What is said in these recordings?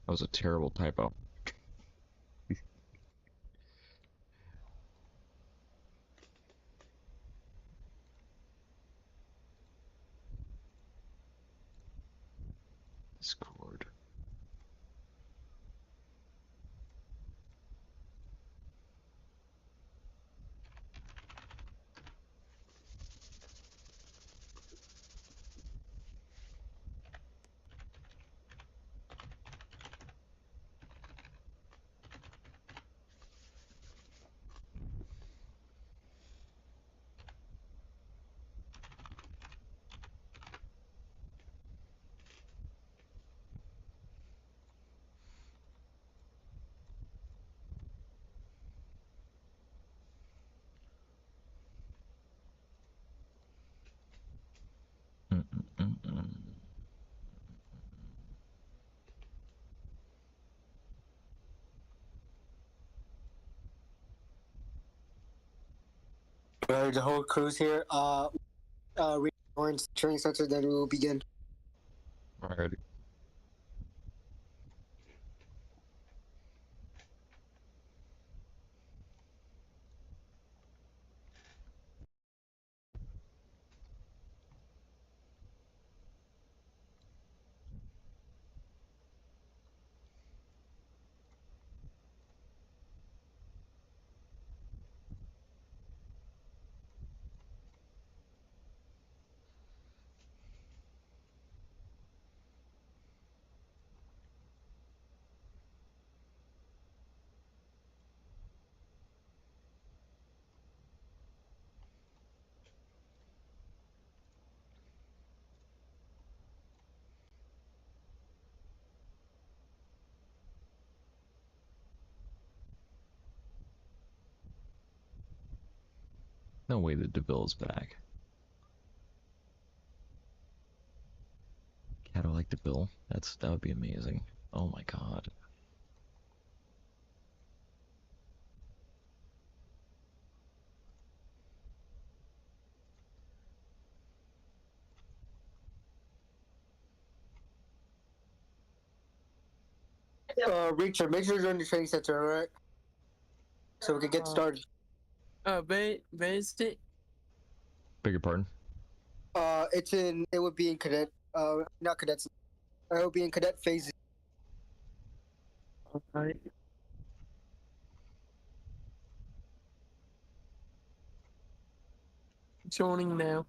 That was a terrible typo. Discord. Mm-mm-mm-mm. The whole crew's here. Orange training center, then we will begin. Alrighty. No way that DeVille's back. Cadet like DeVille? That would be amazing. Oh my god. Richard, make sure you're in the training center, alright? So we can get started. Where is it? Beg your pardon? It would be in cadet, not cadets. It would be in cadet phases. Alright. Joining now.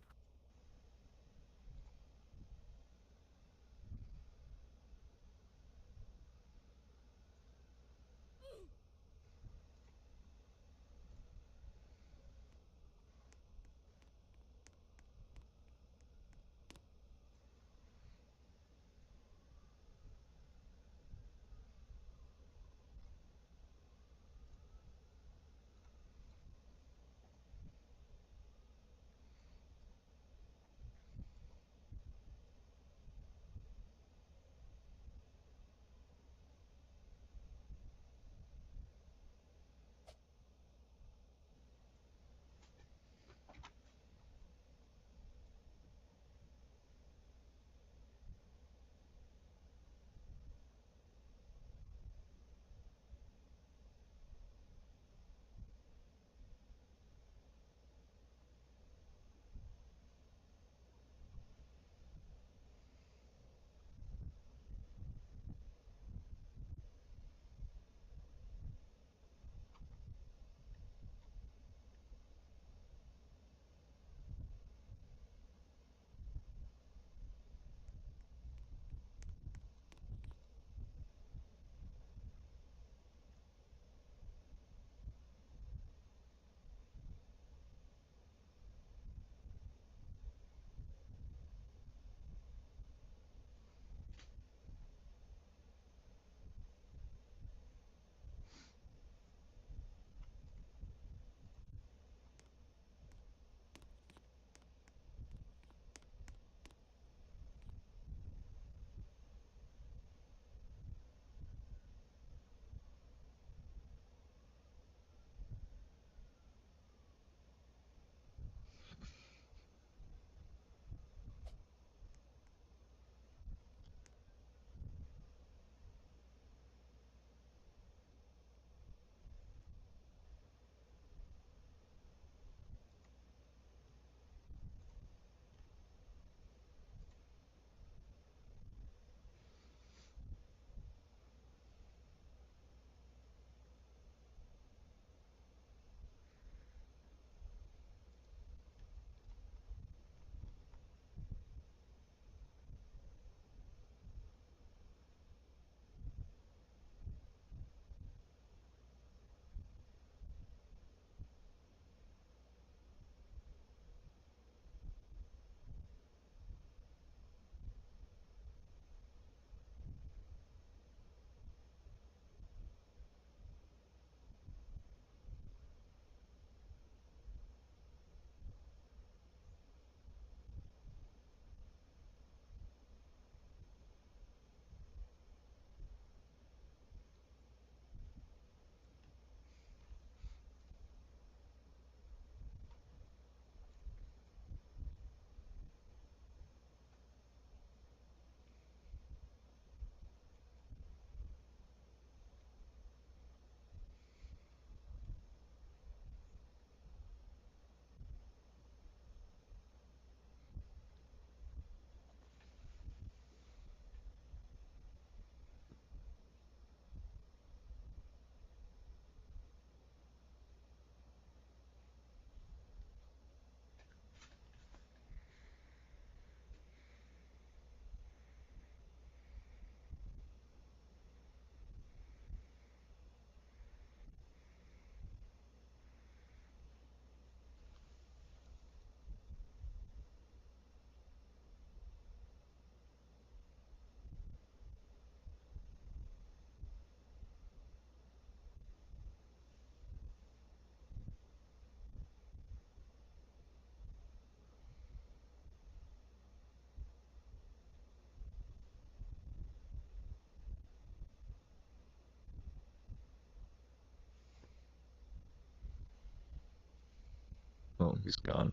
Oh, he's gone.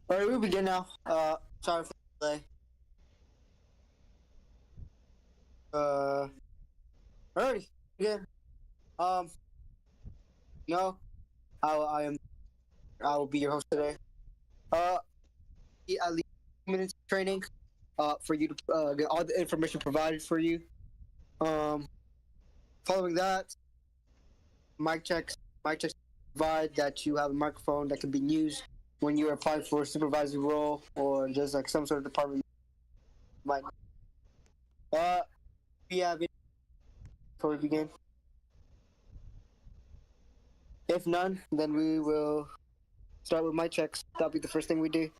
All right, we begin now. Sorry for the delay. Alrighty, begin. No, I will be your host today. At least minutes of training. For you to get all the information provided for you. Following that, mic checks. Mic checks provide that you have a microphone that can be used when you're applying for a supervisory role or just like some sort of department. Might. We have it before we begin. If none, then we will start with mic checks. That'll be the first thing we do.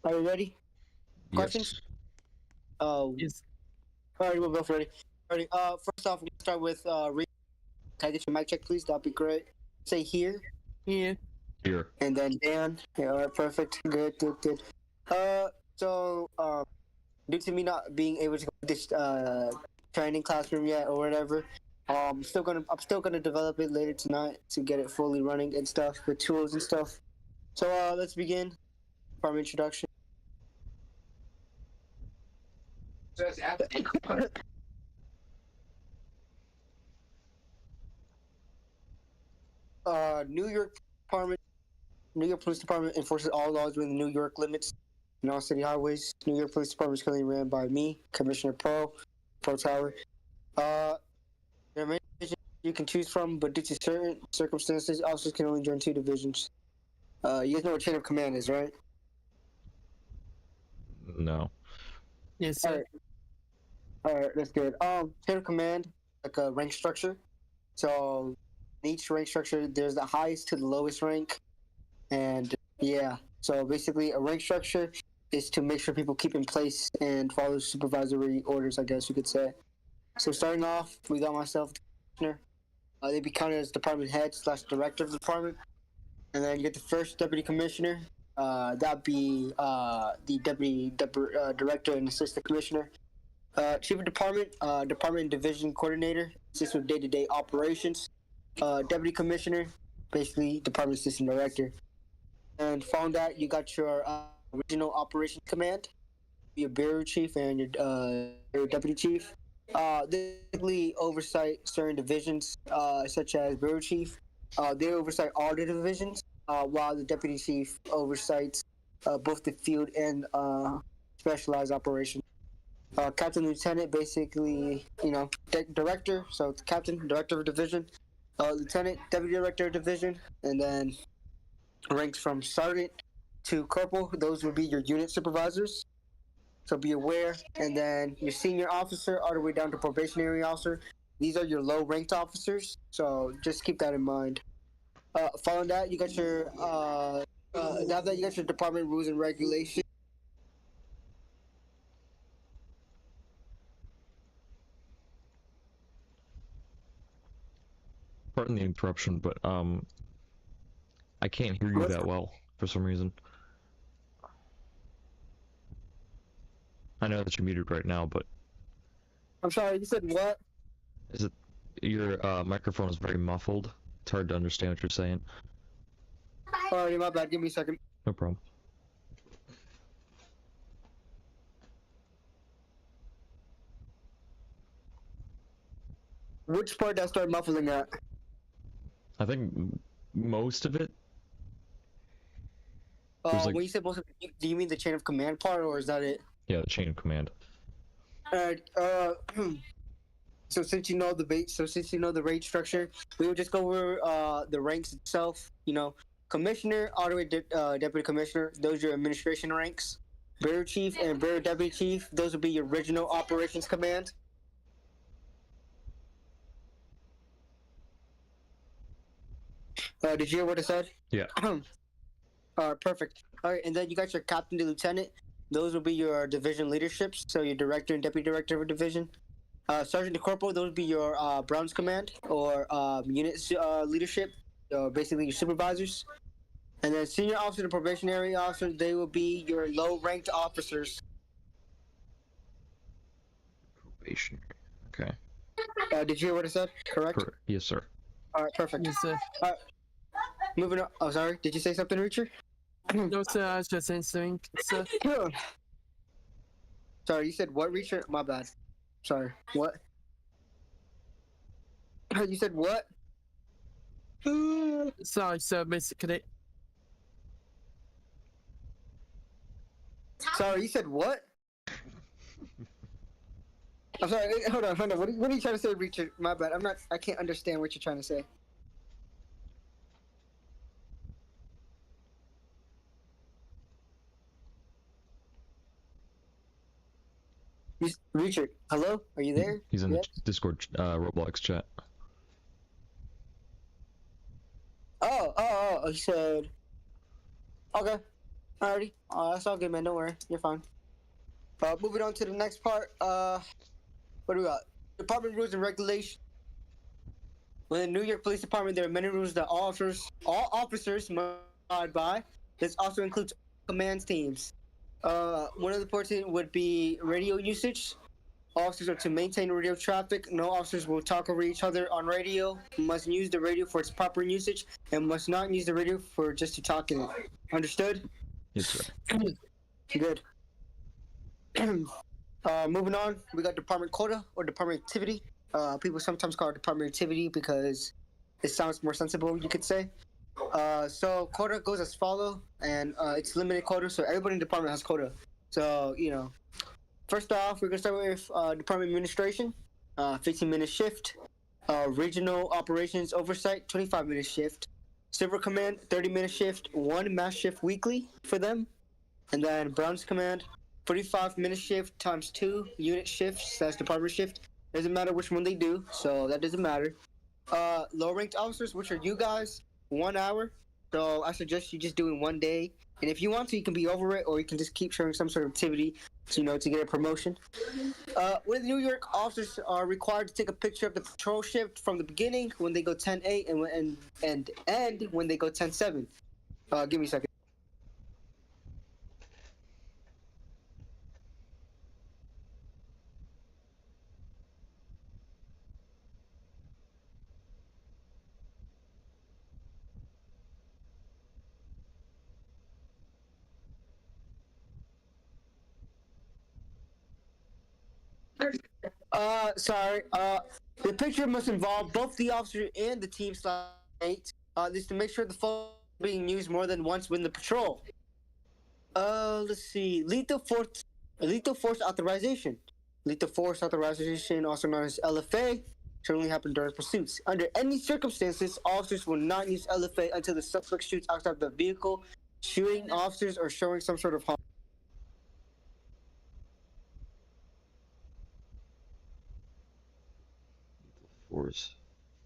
Are you ready? Questions? Yes. Alright, we'll go for it. Alrighty. First off, we're gonna start with can I get your mic check, please? That'd be great. Say here, Here. Here. and then Dan. Yeah, alright, perfect. Good. So due to me not being able to go to this training classroom yet or whatever, I'm still gonna develop it later tonight to get it fully running and stuff with tools and stuff. So let's begin. From introduction. New York Police Department enforces all laws within the New York limits and all city highways. New York Police Department is currently ran by me, Commissioner Pro Tower. There are many divisions you can choose from, but due to certain circumstances, officers can only join 2 divisions. You guys know what chain of command is, right? No. Yes, sir. Alright, that's good. Chain of command, like a rank structure. So in each rank structure, there's the highest to the lowest rank. And yeah, so basically a rank structure is to make sure people keep in place and follow supervisory orders, I guess you could say. So starting off, we got myself, the commissioner. They'd be counted as department head / director of the department. And then you get the first deputy commissioner. That'd be the deputy director and assistant commissioner. Chief of department, department and division coordinator, assists with day-to-day operations. Deputy commissioner, basically department assistant director. And following that, you got your regional operations command, your bureau chief and your deputy chief. They basically oversight certain divisions, such as bureau chief. They oversight all the divisions, while the deputy chief oversights both the field and specialized operations. Captain lieutenant, basically, director. So it's captain, director of division, lieutenant, deputy director of division, and then ranks from sergeant to corporal. Those would be your unit supervisors. So be aware. And then your senior officer, all the way down to probationary officer. These are your low-ranked officers. So just keep that in mind. Following that, you got your now that you got your department rules and regulations. Pardon the interruption, but I can't hear you that well for some reason. I know that you're muted right now, but I'm sorry, you said what? is it your microphone is very muffled? It's hard to understand what you're saying. Alright, my bad. Give me a second. No problem. Which part did I start muffling at? I think most of it. There's like- When you said most of it, do you mean the chain of command part, or is that it? Yeah, the chain of command. Alright, so since you know the rate structure, we will just go over the ranks itself. Commissioner, all the way to deputy commissioner. Those are your administration ranks. Bureau chief and bureau deputy chief. Those will be your regional operations command. Did you hear what I said? Yeah. Perfect. All right, and then you got your captain to lieutenant. Those will be your division leaderships. So your director and deputy director of a division. Sergeant to corporal, those would be your Browns command or unit leadership, basically your supervisors. And then senior officer and probationary officer, they will be your low-ranked officers. Probationary. Okay. Did you hear what I said? Correct? Yes, sir. All right, perfect. Yes, sir. Moving on. Oh, sorry. Did you say something, Richard? No, sir. I was just answering, sir. Sorry, you said what, Richard? My bad. Sorry. What? You said what? Sorry, sir, Mr. Cadet. Sorry, you said what? I'm sorry. Hold on. What are you trying to say, Richard? My bad. I can't understand what you're trying to say. Richard, hello? Are you there? He's in the Discord Roblox chat. Oh, he said. Okay. Alrighty. That's all good, man. Don't worry. You're fine. Moving on to the next part. What do we got? Department rules and regulations. Within the New York Police Department, there are many rules that all officers must abide by. This also includes command teams. One of the important would be radio usage. Officers are to maintain radio traffic. No officers will talk over each other on radio. Must use the radio for its proper usage and must not use the radio for just to talk in it. Understood? Yes, sir. Good. Moving on, we got department quota or department activity. People sometimes call it department activity because it sounds more sensible, you could say. So quota goes as follow, and it's limited quota, so everybody in the department has quota. So, you know, first off, we're gonna start with department administration, 15-minute shift. Regional operations oversight, 25-minute shift. Civil command, 30-minute shift, 1 mass shift weekly for them. And then Browns command, 45-minute shift times 2 unit shifts. That's department shift. Doesn't matter which one they do, so that doesn't matter. Low-ranked officers, which are you guys, 1 hour. So I suggest you just do it 1 day. And if you want to, you can be over it, or you can just keep showing some sort of activity, to, you know, to get a promotion. With New York, officers are required to take a picture of the patrol shift from the beginning when they go 10-8 and end when they go 10-7. Give me a second. Sorry. The picture must involve both the officer and the team /mate. This to make sure the photo is being used more than once within the patrol. Let's see. Lethal force authorization. Lethal force authorization, also known as LFA, should only happen during pursuits. Under any circumstances, officers will not use LFA until the suspect shoots outside the vehicle, shooting officers or showing some sort of harm. Force.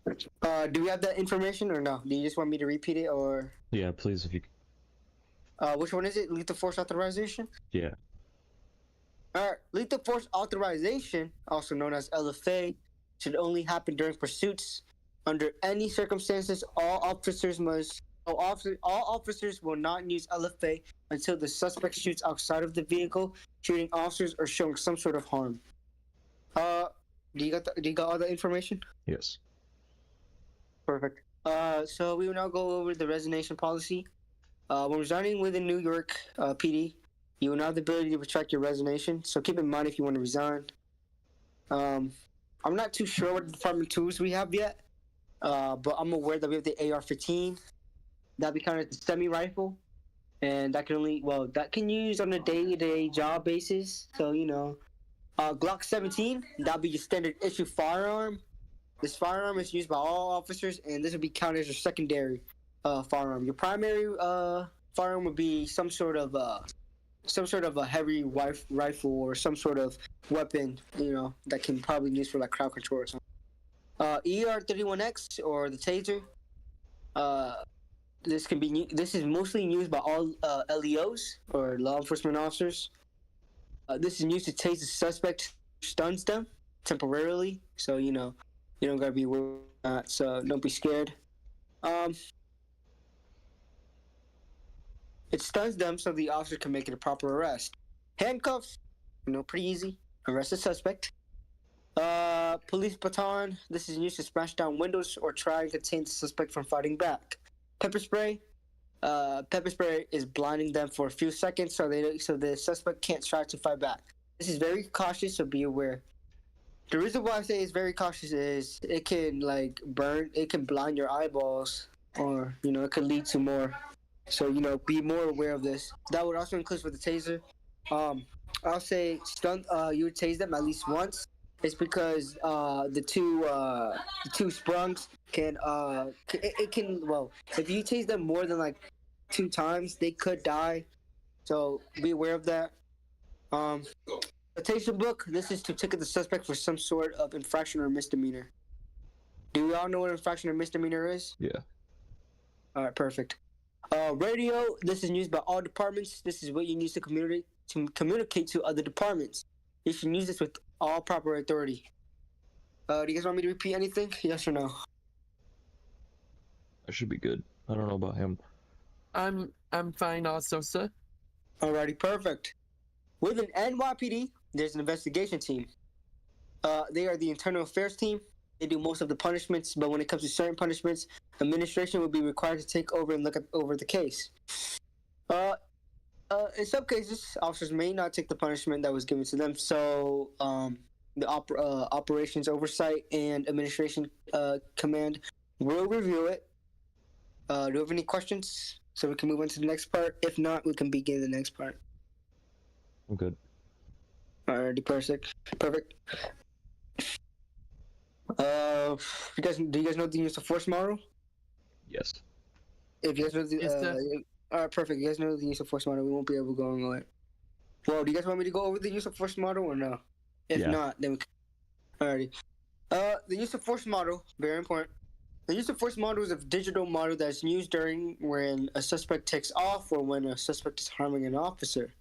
Do we have that information or no? Do you just want me to repeat it or? Yeah, please, if you. Which one is it? Lethal force authorization? Yeah. Alright, lethal force authorization, also known as LFA, should only happen during pursuits. Under any circumstances, all officers will not use LFA until the suspect shoots outside of the vehicle, shooting officers or showing some sort of harm. Do you got all the information? Yes. Perfect. So we will now go over the resignation policy. When resigning with the New York PD, you will now have the ability to retract your resignation. So keep in mind if you want to resign. I'm not too sure what department tools we have yet, but I'm aware that we have the AR-15. That'd be kind of semi-rifle, and that can use on a day-to-day job basis. So, you know, Glock 17, that'll be your standard issue firearm. This firearm is used by all officers, and this would be counted as your secondary firearm. Your primary firearm would be some sort of a heavy rifle or some sort of weapon, you know, that can probably be used for like crowd control or something. ER-31X or the taser. This is mostly used by all LEOs or law enforcement officers. This is used to tase the suspect, stuns them temporarily. So, you know, you don't gotta be worried about that, so don't be scared. It stuns them so the officer can make it a proper arrest. Handcuffs, pretty easy. Arrest the suspect. Police baton. This is used to smash down windows or try and contain the suspect from fighting back. Pepper spray. Pepper spray is blinding them for a few seconds so the suspect can't try to fight back. This is very cautious, so be aware. The reason why I say it's very cautious is it can burn, it can blind your eyeballs, or it could lead to more. So be more aware of this. That would also include for the taser. I'll say stun. You would tase them at least once. It's because the two sprungs can it can if you tase them more than 2 times, they could die. So be aware of that. The taser book. This is to ticket the suspect for some sort of infraction or misdemeanor. Do we all know what infraction or misdemeanor is? Yeah. All right, perfect. Radio. This is used by all departments. This is what you use to communicate to other departments. You should use this with all proper authority. Do you guys want me to repeat anything? Yes or no? I should be good. I don't know about him. I'm fine also, sir. Alrighty, perfect. With an NYPD, there's an investigation team. They are the internal affairs team. They do most of the punishments, but when it comes to certain punishments, administration will be required to take over and look over the case. In some cases, officers may not take the punishment that was given to them, so the operations oversight and administration command will review it. Do you have any questions? So we can move on to the next part. If not, we can begin the next part. I'm good. Alrighty, perfect. Do you guys know the use of force model? Yes. If you guys know Yes, sir. all right, perfect. You guys know the use of force model. We won't be able to go over it. Well, do you guys want me to go over the use of force model or no? If Yeah. not, then we can. Alrighty. The use of force model, very important. The use of force model is a digital model that's used during when a suspect takes off or when a suspect is harming an officer.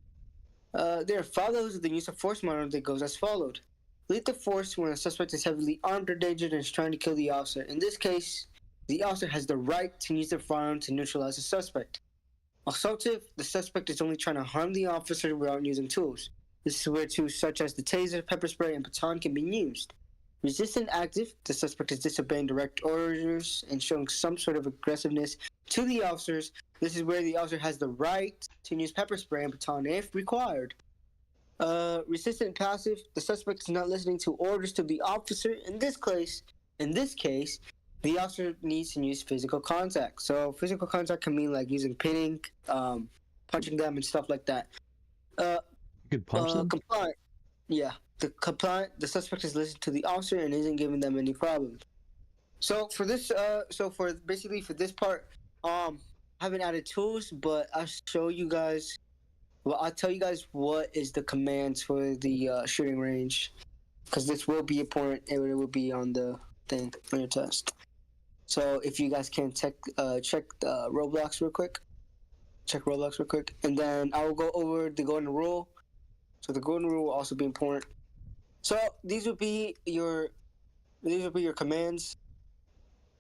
There are follows of the use of force model that goes as followed. Lethal force when a suspect is heavily armed or dangerous and is trying to kill the officer. In this case, the officer has the right to use their firearm to neutralize the suspect. Assaultive, the suspect is only trying to harm the officer without using tools. This is where tools such as the taser, pepper spray, and baton can be used. Resistant active, the suspect is disobeying direct orders and showing some sort of aggressiveness to the officers. This is where the officer has the right to use pepper spray and baton if required. Resistant passive, the suspect is not listening to orders to the officer. In this case, the officer needs to use physical contact. So physical contact can mean using pinning, punching them, and stuff like that. You could punch them? Compliant. Yeah, the suspect is listening to the officer and isn't giving them any problems. So for this, for this part, I haven't added tools, but I'll show you guys. Well, I'll tell you guys what is the commands for the shooting range, because this will be important and it will be on the thing on your test. So if you guys can check Roblox real quick. Check Roblox real quick, and then I will go over the golden rule. So the golden rule will also be important. So these would be your commands.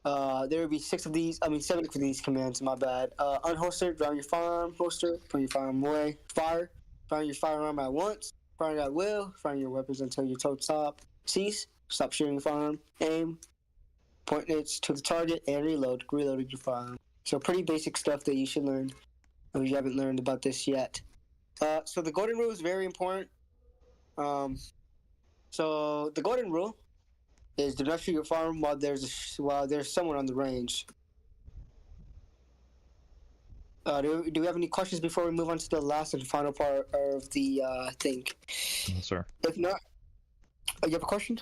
There would be 7 of these commands. My bad. Unholster, draw your firearm. Holster, put your firearm away. Fire, fire your firearm at once. Fire at will. Fire your weapons until you're told stop. Cease, stop shooting your firearm. Aim, point it to the target, and reload. Reloading your firearm. So pretty basic stuff that you should learn if you haven't learned about this yet. So the golden rule is very important. So the golden rule is do not shoot your firearm while there's someone on the range. Do we have any questions before we move on to the last and final part of the thing? No, sir. If not, you have a question?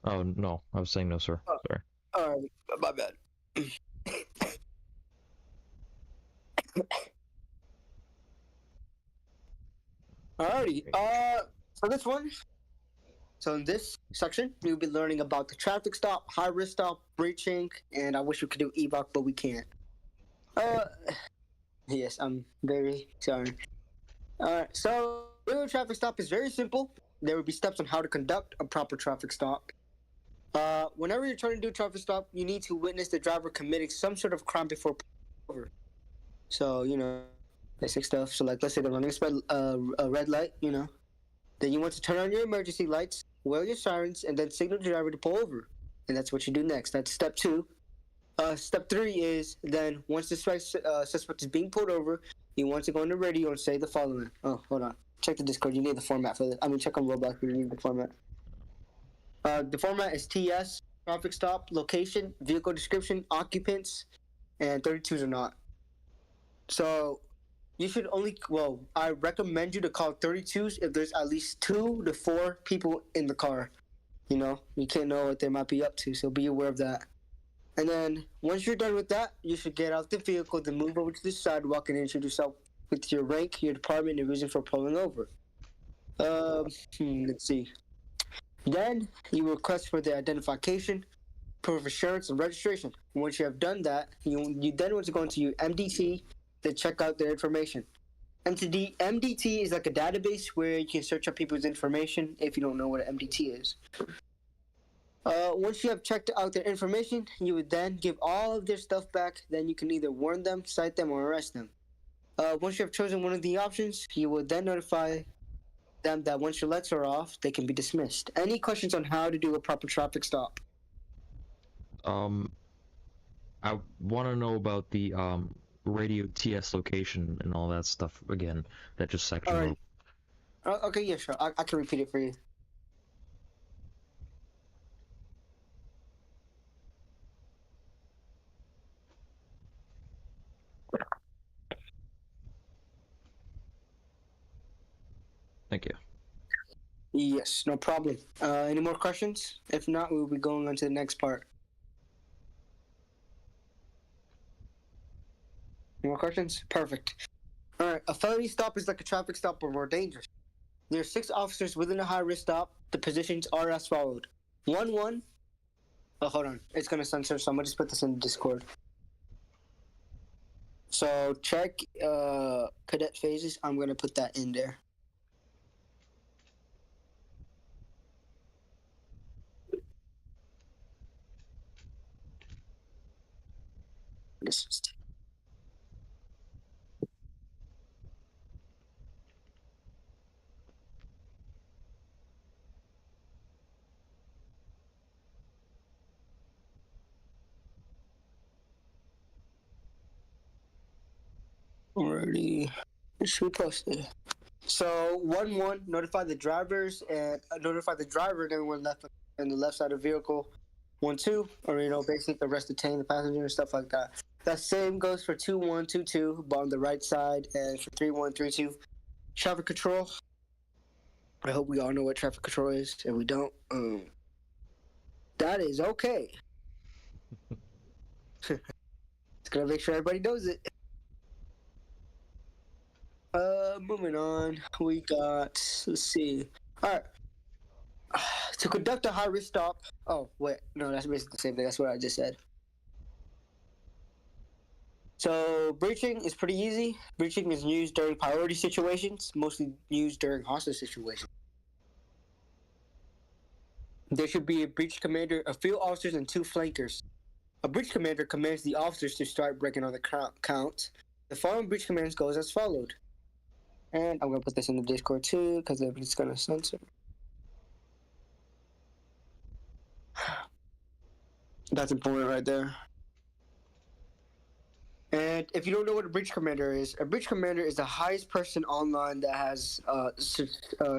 Oh, no. I was saying no, sir. Sorry. All right, my bad. Alrighty. For this one, so in this section, we'll be learning about the traffic stop, high risk stop, breaching, and I wish we could do evoc, but we can't. Yes, I'm very sorry. Alright, so real traffic stop is very simple. There will be steps on how to conduct a proper traffic stop. Whenever you're trying to do a traffic stop, you need to witness the driver committing some sort of crime before pulling over. So, basic stuff. So like, let's say the running a red light, you know. Then you want to turn on your emergency lights, wail your sirens, and then signal the driver to pull over. And that's what you do next. That's step 2. Step 3 is then once the suspect is being pulled over, you want to go on the radio and say the following. Oh, hold on. Check the Discord. You need the format for this. I mean, check on Roblox. You need the format. The format is TS, traffic stop, location, vehicle description, occupants, and 32s or not. So you should only, well, I recommend you to call 32s if there's at least 2 to 4 people in the car. You know, you can't know what they might be up to, so be aware of that. And then once you're done with that, you should get out the vehicle, then move over to the sidewalk and introduce yourself with your rank, your department, and reason for pulling over. Let's see. Then you request for the identification, proof of insurance, and registration. Once you have done that, you then want to go into your MDT to check out their information. MDT is like a database where you can search up people's information if you don't know what an MDT is. Once you have checked out their information, you would then give all of their stuff back. Then you can either warn them, cite them, or arrest them. Once you have chosen one of the options, you will then notify them that once your lights are off, they can be dismissed. Any questions on how to do a proper traffic stop? I want to know about the radio TS location and all that stuff again. That just section. All right. Okay, yeah, sure. I can repeat it for you. Thank you. Yes, no problem. Any more questions? If not, we will be going on to the next part. More questions? Perfect. All right, a felony stop is like a traffic stop but more dangerous. There are 6 officers within a high-risk stop. The positions are as followed. 1-1. Oh, hold on. It's going to censor, so I'm going to just put this in Discord. So check cadet phases. I'm going to put that in there. This is already. It should be posted. So 1-1, notify the drivers and notify the driver and everyone left on the left side of the vehicle. 1-2, or basically arrest, detain the passenger and stuff like that. That same goes for 2-1, 2-2, but on the right side, and for 3-1, 3-2. Traffic control. I hope we all know what traffic control is. If we don't, that is okay. It's gonna make sure everybody knows it. Moving on, we got, let's see. All right. To conduct a high-risk stop. Oh, wait. No, that's basically the same thing. That's what I just said. So, breaching is pretty easy. Breaching is used during priority situations, mostly used during hostage situations. There should be a breach commander, a few officers, and 2 flankers. A breach commander commands the officers to start breaking on the count. The following breach commands goes as followed. And I'm going to put this in the Discord too, because it's going to censor. That's important right there. And if you don't know what a breach commander is the highest person online that has a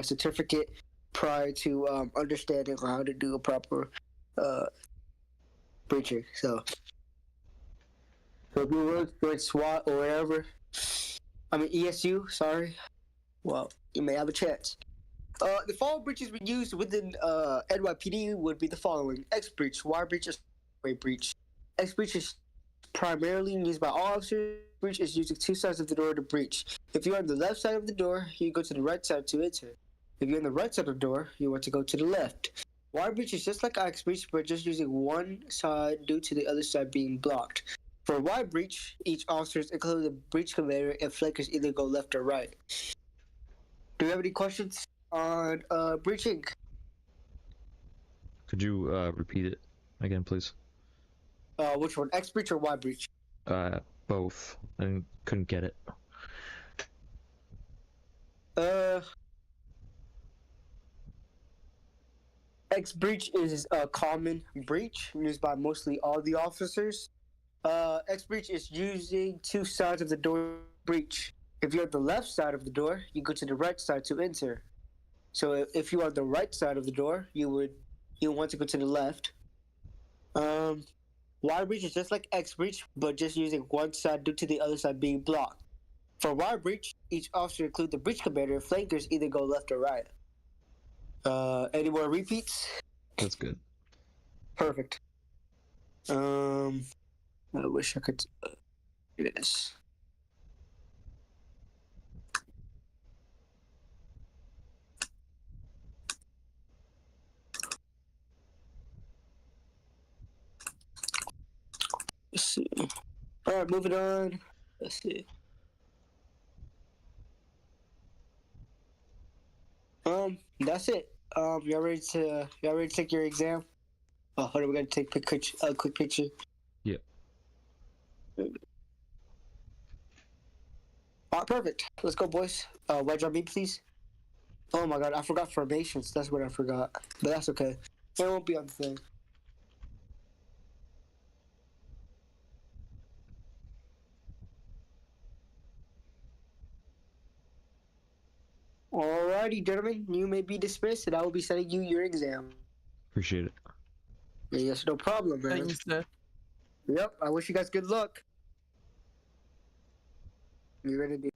certificate prior to understanding how to do a proper breaching. So if you work with SWAT or whatever, ESU, sorry, well, you may have a chance. The following breaches we use within NYPD would be the following: X breach, Y breach, way breach. X breach is primarily used by all officers. Breach is using 2 sides of the door to breach. If you're on the left side of the door, you go to the right side to enter. If you're on the right side of the door, you want to go to the left. Y breach is just like X breach, but just using one side due to the other side being blocked. For Y breach, each officer is including the breach commander, and flankers either go left or right. Do you have any questions on breaching? Could you repeat it again, please? Which one, X breach or Y breach? Both. I couldn't get it. Uh, X breach is a common breach used by mostly all the officers. X breach is using two sides of the door breach. If you're at the left side of the door, you go to the right side to enter. So if you are the right side of the door, you want to go to the left. Um, Y breach is just like X breach, but just using one side due to the other side being blocked. For Y breach, each officer, include the breach commander, flankers either go left or right. Any more repeats? That's good. Perfect. I wish I could do this. Let's see. All right, moving on. Let's see. That's it. Y'all ready to take your exam? Oh, hold on, we gotta take a quick picture. Yep. All right, perfect. Let's go, boys. Wedge on me, please. Oh my god, I forgot formations. That's what I forgot. But that's okay. It won't be on the thing. Alrighty, gentlemen, you may be dismissed, and I will be sending you your exam. Appreciate it. Yes, no problem, man. Thank you, sir. Yep, I wish you guys good luck. You ready to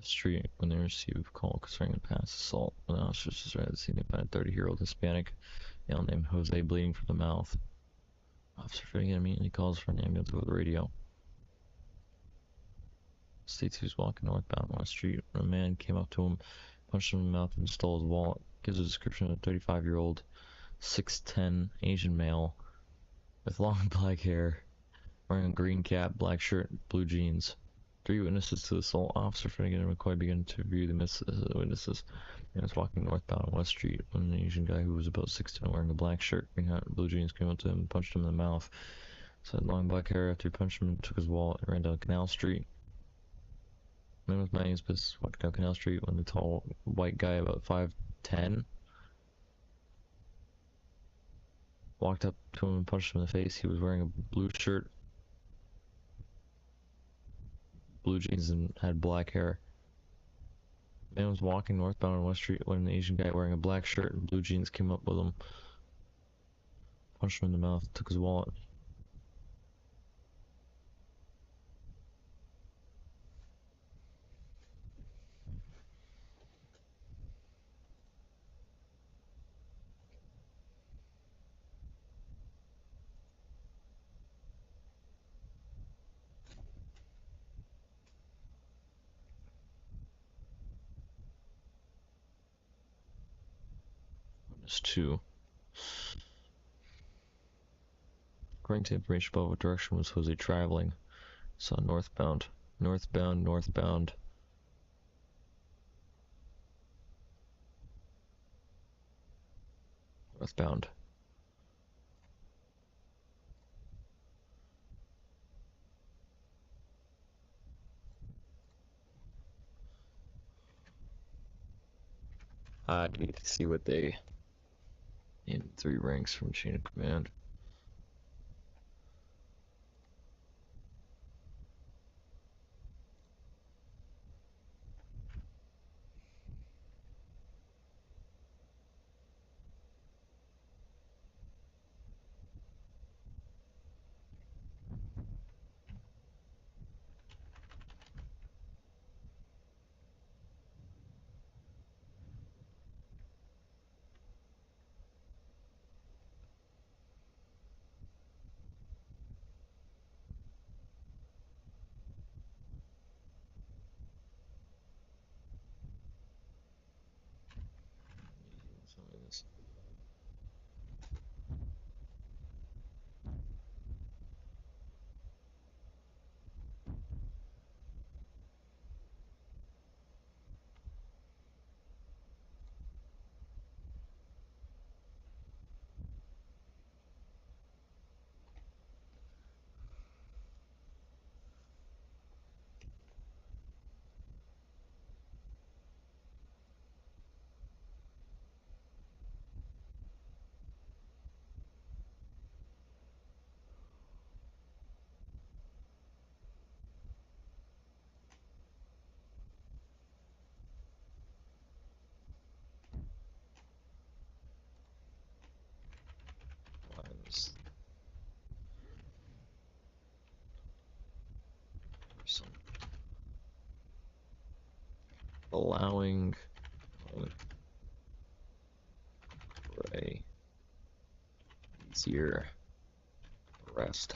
Street when they receive a call concerning a past assault. When officers arrived at the scene, they found a 30-year-old Hispanic male named Jose bleeding from the mouth. Officer Finnegan immediately calls for an ambulance over the radio. States he was walking northbound on a street when a man came up to him, punched him in the mouth, and stole his wallet. Gives a description of a 35-year-old, 6'10" Asian male with long black hair, wearing a green cap, black shirt, blue jeans. 3 witnesses to the assault. Officer Finnegan and McCoy began to review the witnesses. He was walking northbound on West Street when an Asian guy who was about 6'10", wearing a black shirt, green hat, and blue jeans came up to him and punched him in the mouth. So had long black hair. After he punched him, took his wallet and ran down Canal Street. Man was minding his business walking down Canal Street when the tall white guy, about 5'10", walked up to him and punched him in the face. He was wearing a blue shirt, blue jeans, and had black hair. Man was walking northbound on West Street when an Asian guy wearing a black shirt and blue jeans came up with him, punched him in the mouth, took his wallet. -2. According to information above, what direction was Jose traveling? So northbound. Northbound, northbound. Northbound. I need to see what they in 3 ranks from chain of command. Some of this. Lines. Some allowing for a easier arrest.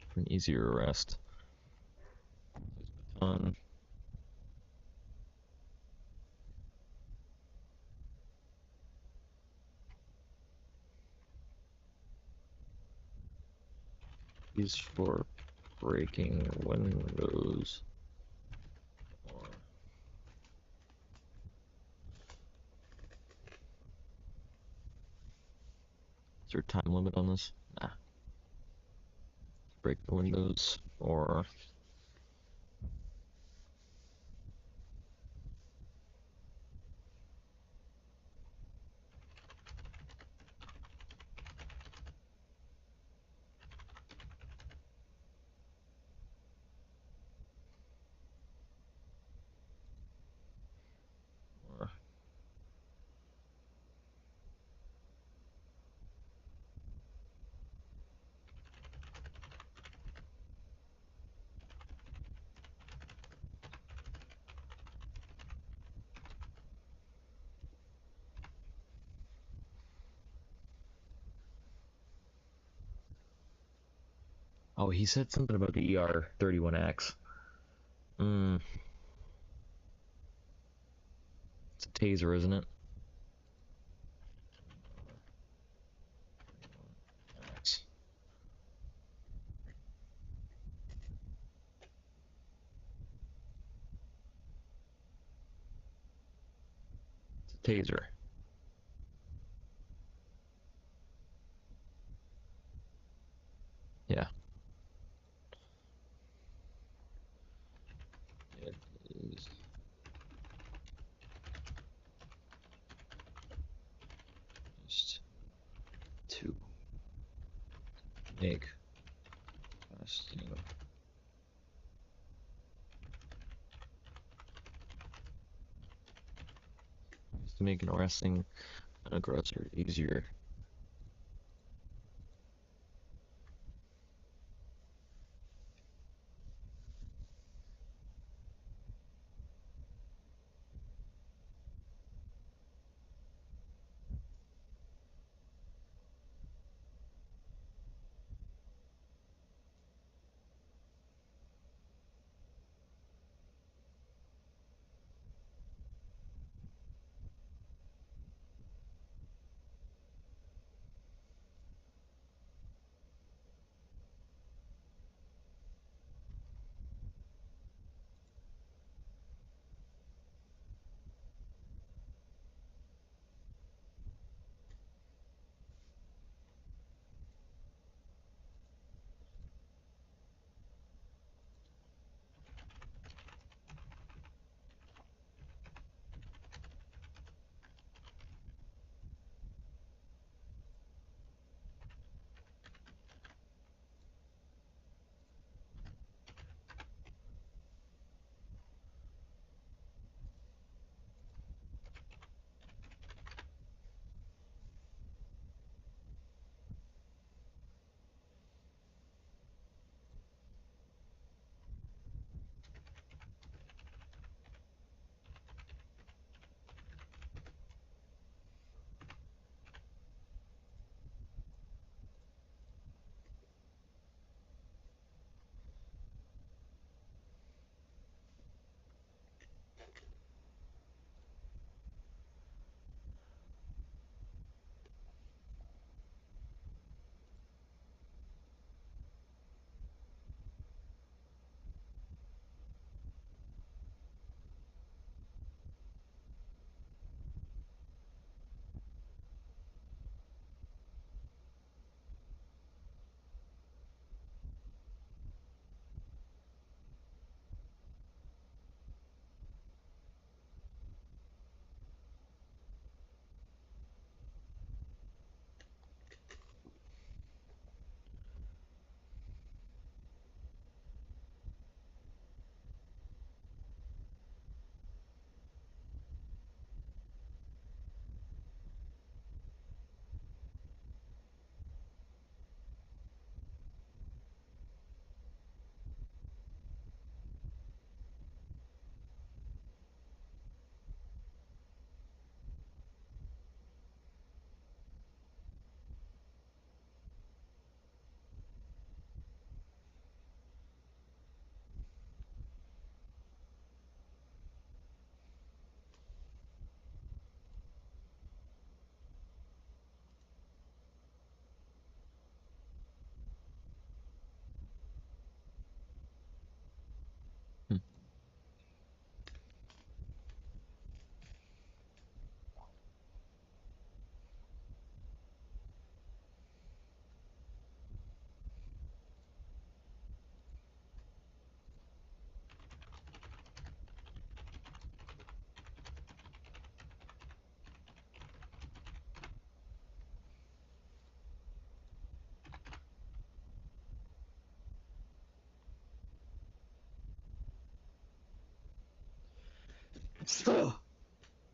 For an easier arrest. Baton. Used for breaking windows. Or is there a time limit on this? Nah. Break the windows or or oh, he said something about the ER-31X. It's a taser, isn't it? It's a taser. Yeah. It is just to make arresting just to make an arresting an aggressor easier.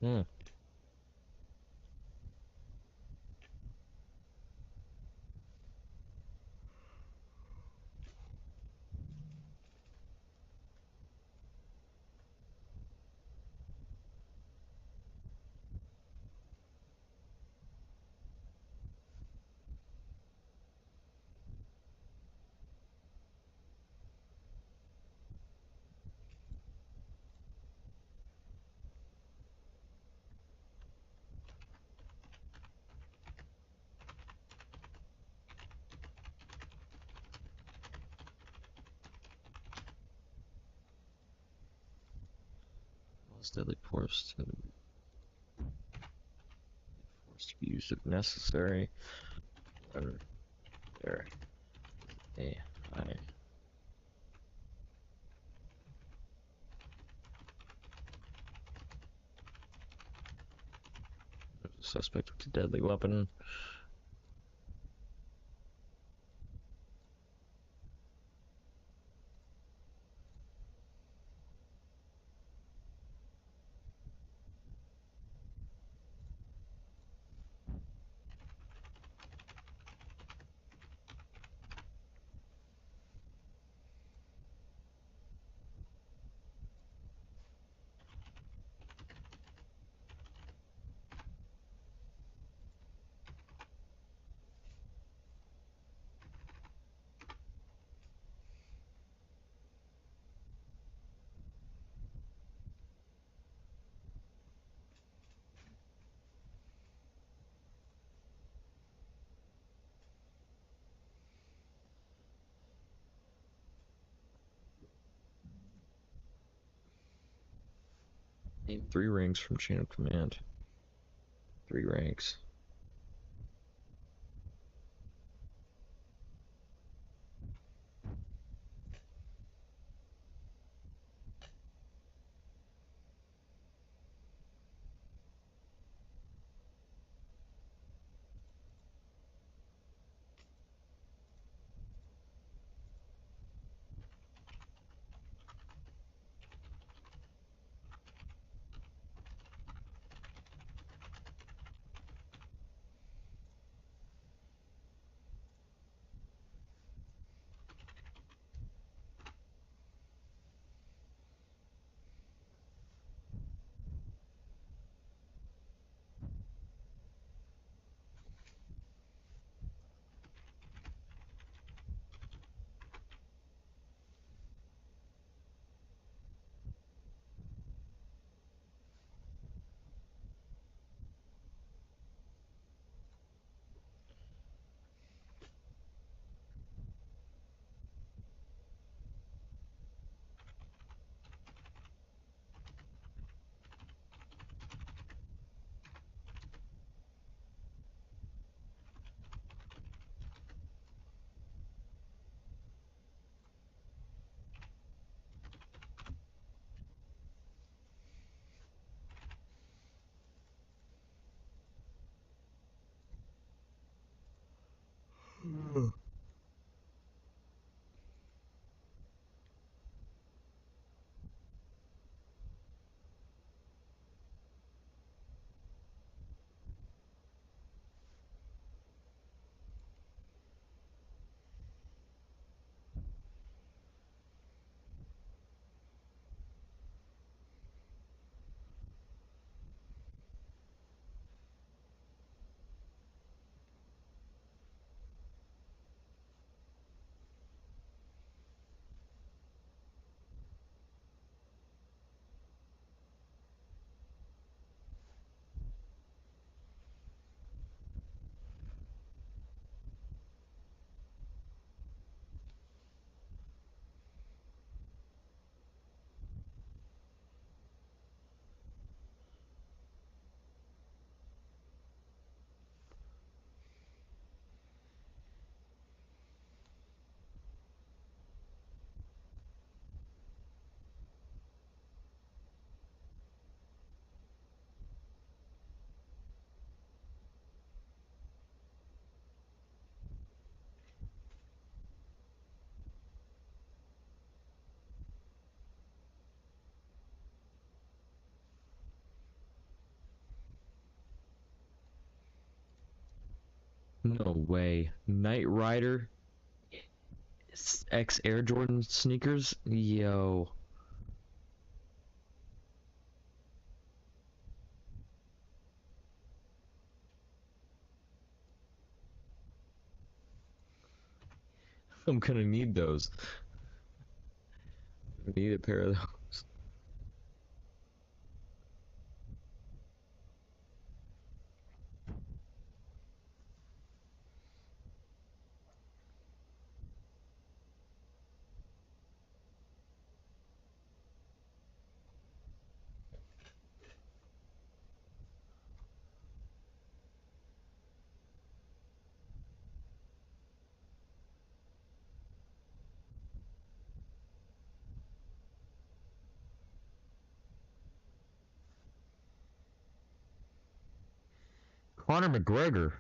Hmm. Most deadly force to be used if necessary. There. I. Suspect with a deadly weapon. Name 3 ranks from chain of command. 3 ranks. No way. Knight Rider X Air Jordan sneakers? Yo. I'm gonna need those. Need a pair of those. Conor McGregor.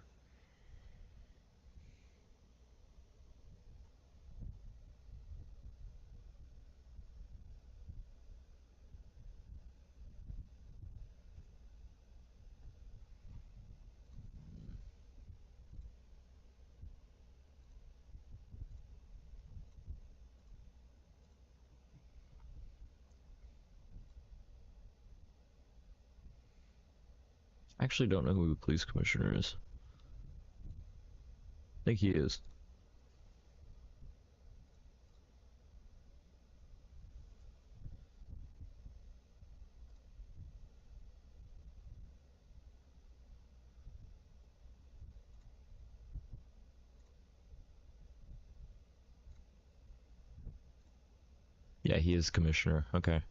I actually don't know who the police commissioner is. I think he is. Yeah, he is commissioner. Okay.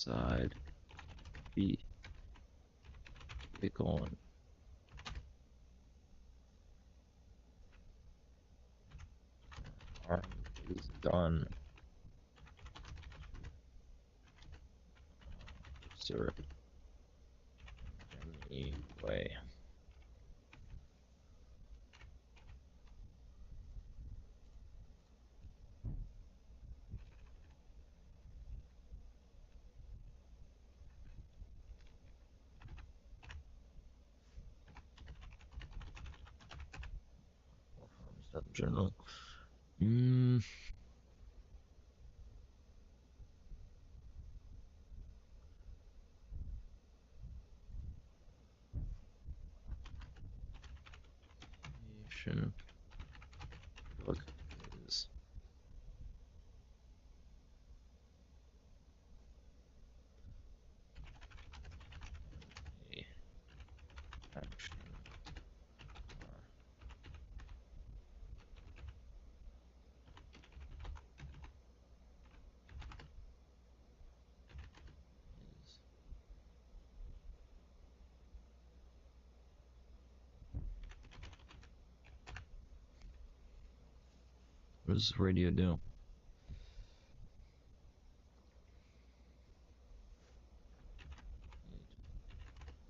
Side B. Click on. Arm is done. Sir. Anyway. General. Look is a action is what does radio do?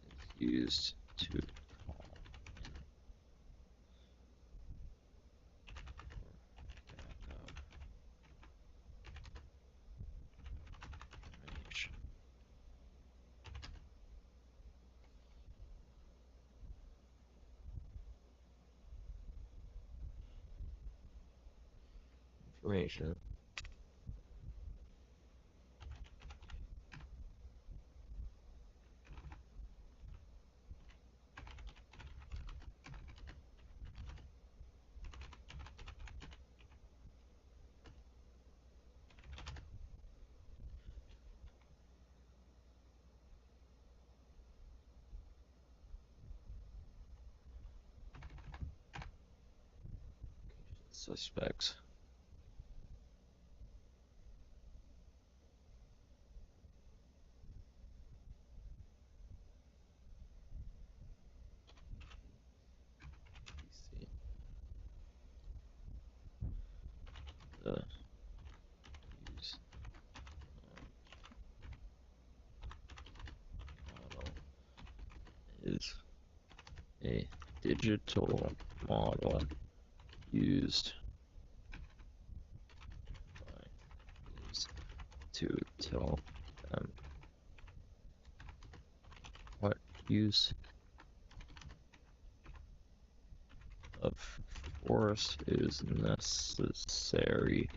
It's used to call in for backup information. Information. Suspects. PC. The use model is a digital model used by these to tell them what use of force is necessary.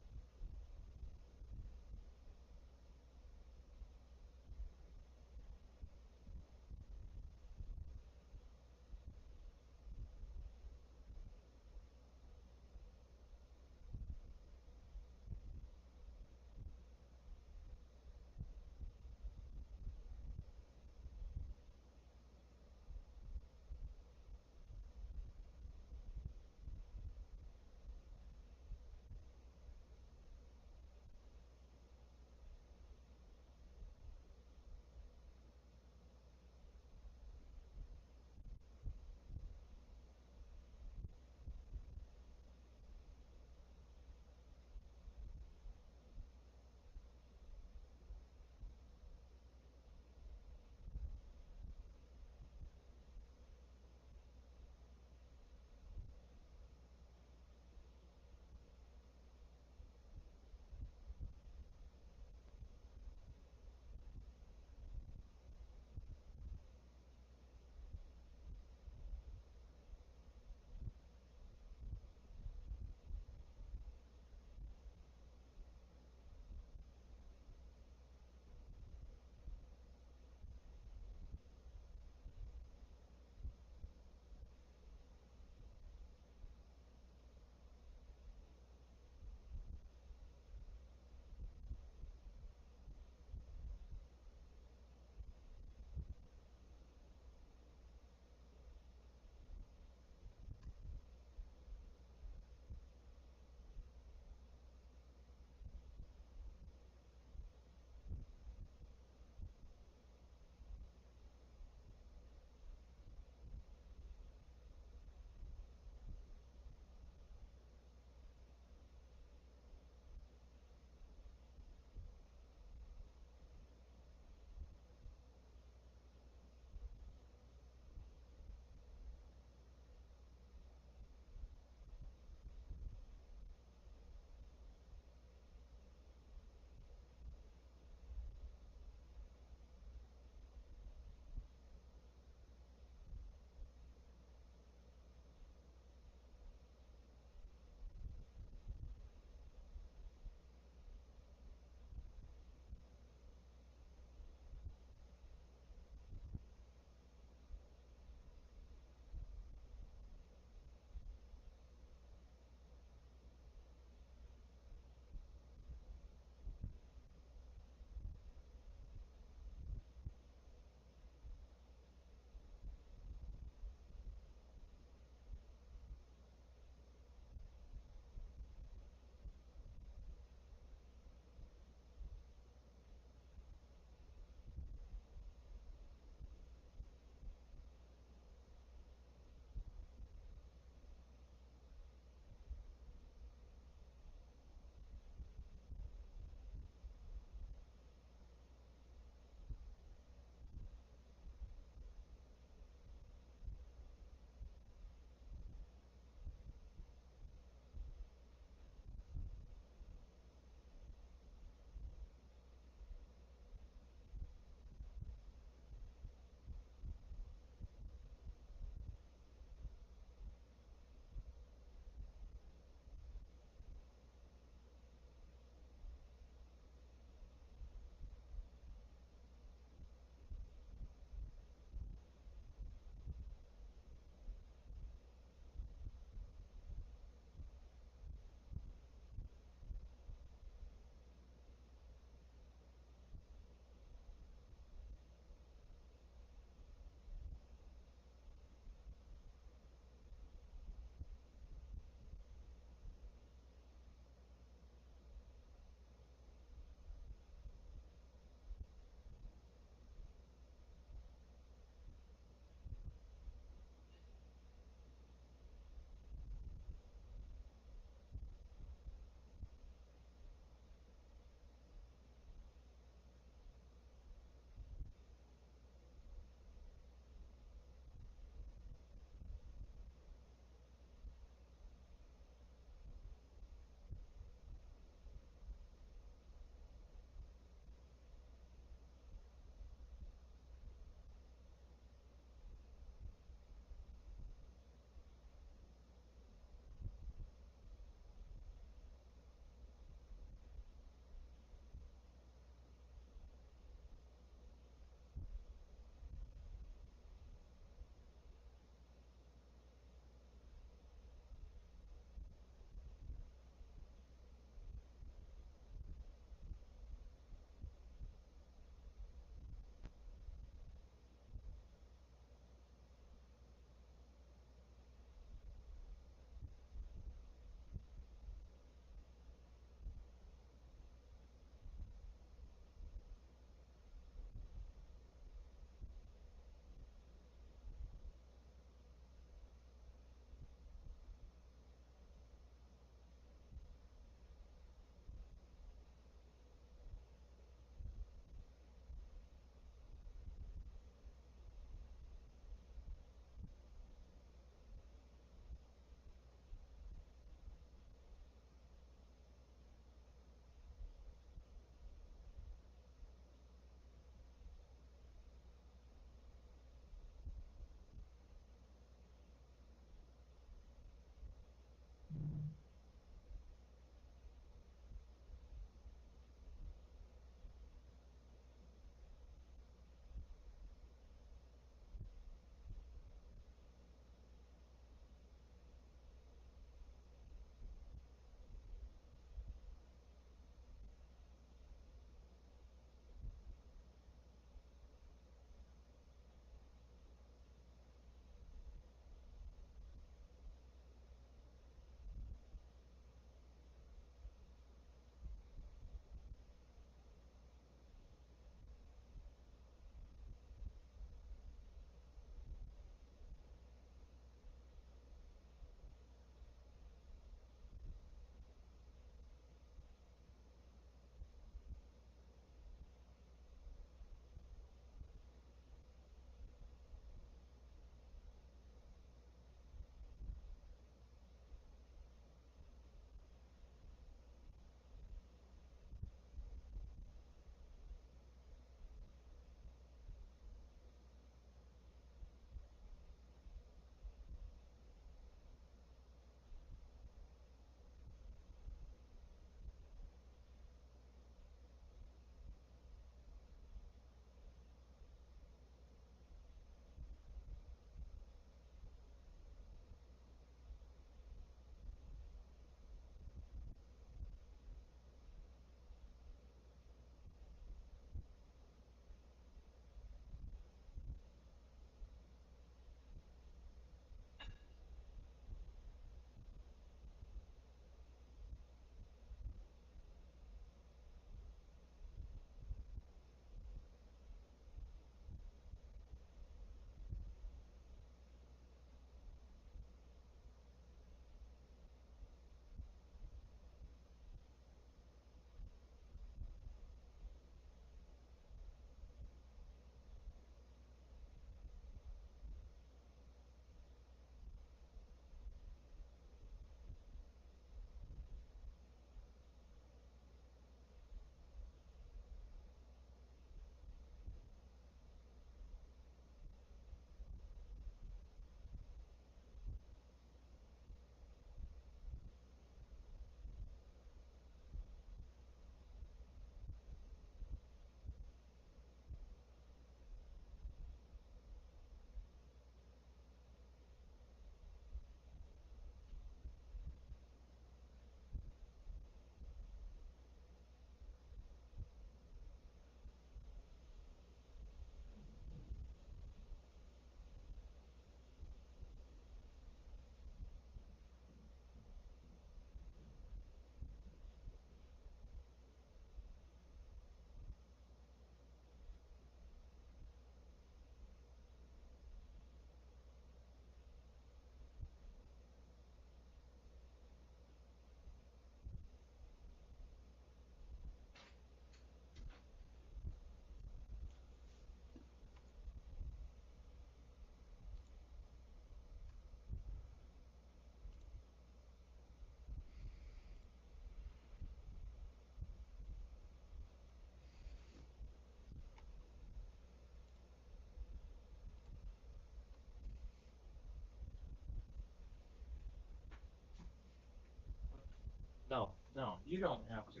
No, you don't have to.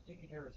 Taking care of it.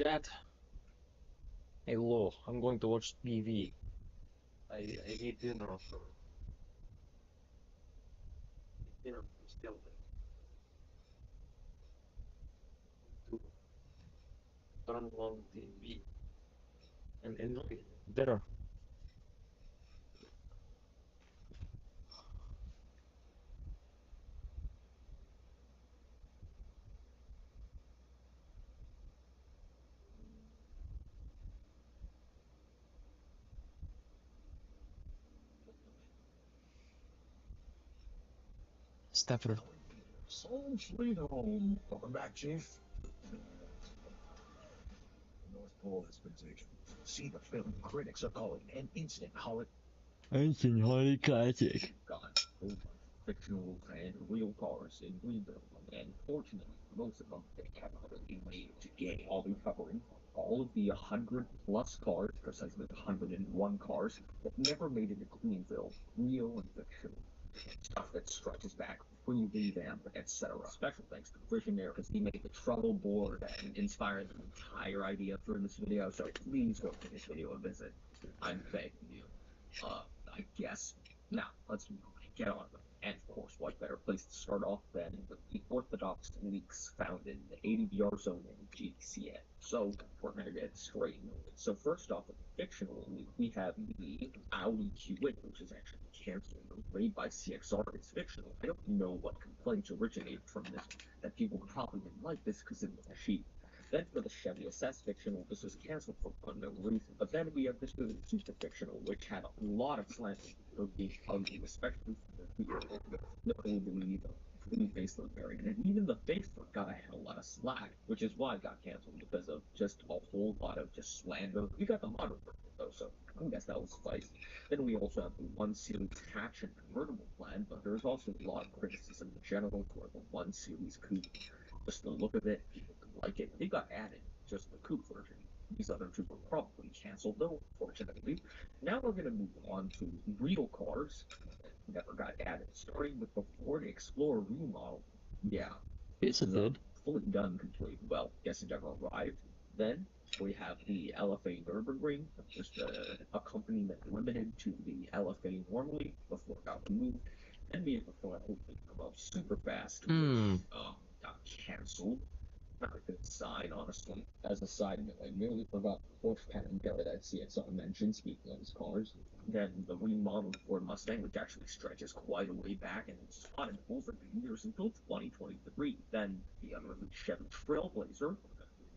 Dad. Hey, Lo, I'm going to watch TV. I need dinner. Dinner, still. To turn on TV and enjoy dinner. Stephen. Soul sweet home. Welcome back, Chief. The North Pole has been taken. See the film critics are calling an instant holiday. Ancient Holy Classic. Got fictional and real cars in rebuild, and fortunately, most of them they haven't really made to game. I'll be covering all of the 100 plus cars, precisely 101 cars, that never made it to Queenville, real and fictional. Stuff that stretches back, revamp, etc. Special thanks to Visionaire because he made the trouble board and inspired the entire idea for this video, so please go give this video a visit. I'm begging you. I guess. Now, let's get on with it. And of course, what better place to start off than the orthodox leaks found in the ADVR zone in GCN. So, we're going to get straight into it. So first off, with the fictional leak, we have the Audi Q8, which is actually canceled, made by CXR. It's fictional. I don't know what complaints originated from this, that people probably didn't like this because it was cheap. Then for the Chevy SS fictional, this was canceled for unknown reason. But then we have this super fictional, which had a lot of slander for being ugly, especially for the fully facelift variant. And even the facelift guy had a lot of slack, which is why it got canceled, because of just a whole lot of just slander. We got the modern version though, so I guess that was suffice. Then we also have the 1 Series hatch and convertible plan, but there's also a lot of criticism in general for the 1 Series coupe. Just the look of it, people didn't like it. They got added, just the coupe version. These other two were probably canceled, though, unfortunately. Now we're going to move on to real cars that never got added, starting with the Ford Explorer remodel. Yeah. Yes, it did. Fully done, complete. Well, guess it never arrived. Then we have the LFA Nürburgring, just a accompaniment limited to the LFA normally before it got removed. Then we have the final opening of Superfast, which got canceled. Not a good sign, honestly. As a side note, I nearly forgot the Porsche Panamera that CXR mentioned, speaking of his cars. Then the remodeled Ford Mustang, which actually stretches quite a way back and it's spotted over the years until 2023. Then the unreleased Chevy Trailblazer.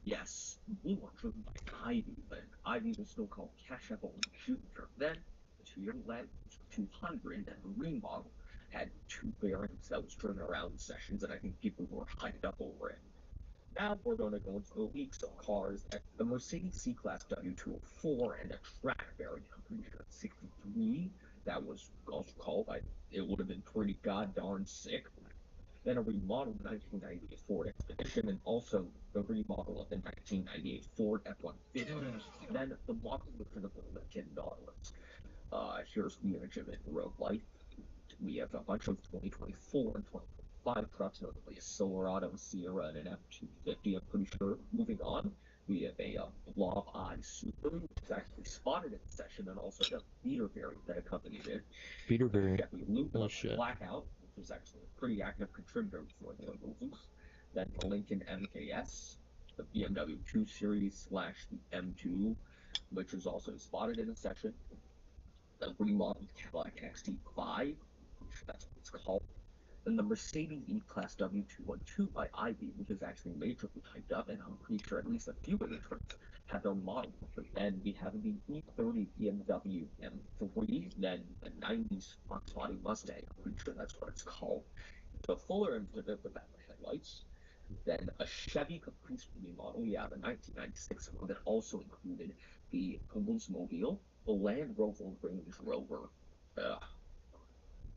Yes, the blue one driven by Ivy, but Ivy was still called Cash Apple Junior. Then the 2-year Land 200 and the remodel had 2 variants that was driven around sessions, and I think people were hyped up over it. Now we're going to go into the leaks of cars. The Mercedes C-Class W204 and a track variant, I'm pretty sure it's 63, that was also called. It would have been pretty god-darn sick. Then a remodeled 1998 Ford Expedition, and also the remodel of the 1998 Ford F-150. Then the model version of the Lincoln Nautilus. Here's the image of it in real life. We have a bunch of 2024 and 2025 trucks, notably a Silverado, Sierra, and an F-250, I'm pretty sure. Moving on, we have a Blob Eye Subaru, which is actually spotted in the session, and also the beater variant that accompanied it. Beater variant. Chevy Luke shit. Blackout, which was actually a pretty active contributor before the removals. Then the Lincoln MKS, the BMW 2 Series / the M2, which was also spotted in the session. The remodeled Cadillac XT5, that's what it's called. Then the Mercedes E-Class W212 by Ivy, which is actually majorly hyped up, and I'm pretty sure at least a few of the trucks have their model. Then we have the E30 BMW M3, then the 90s Fox Body Mustang, I'm pretty sure that's what it's called. The fuller image of it with that headlights. Then a Chevy Caprice remodel, yeah, the 1996 one that also included the Oldsmobile, the Land Rover Range Rover.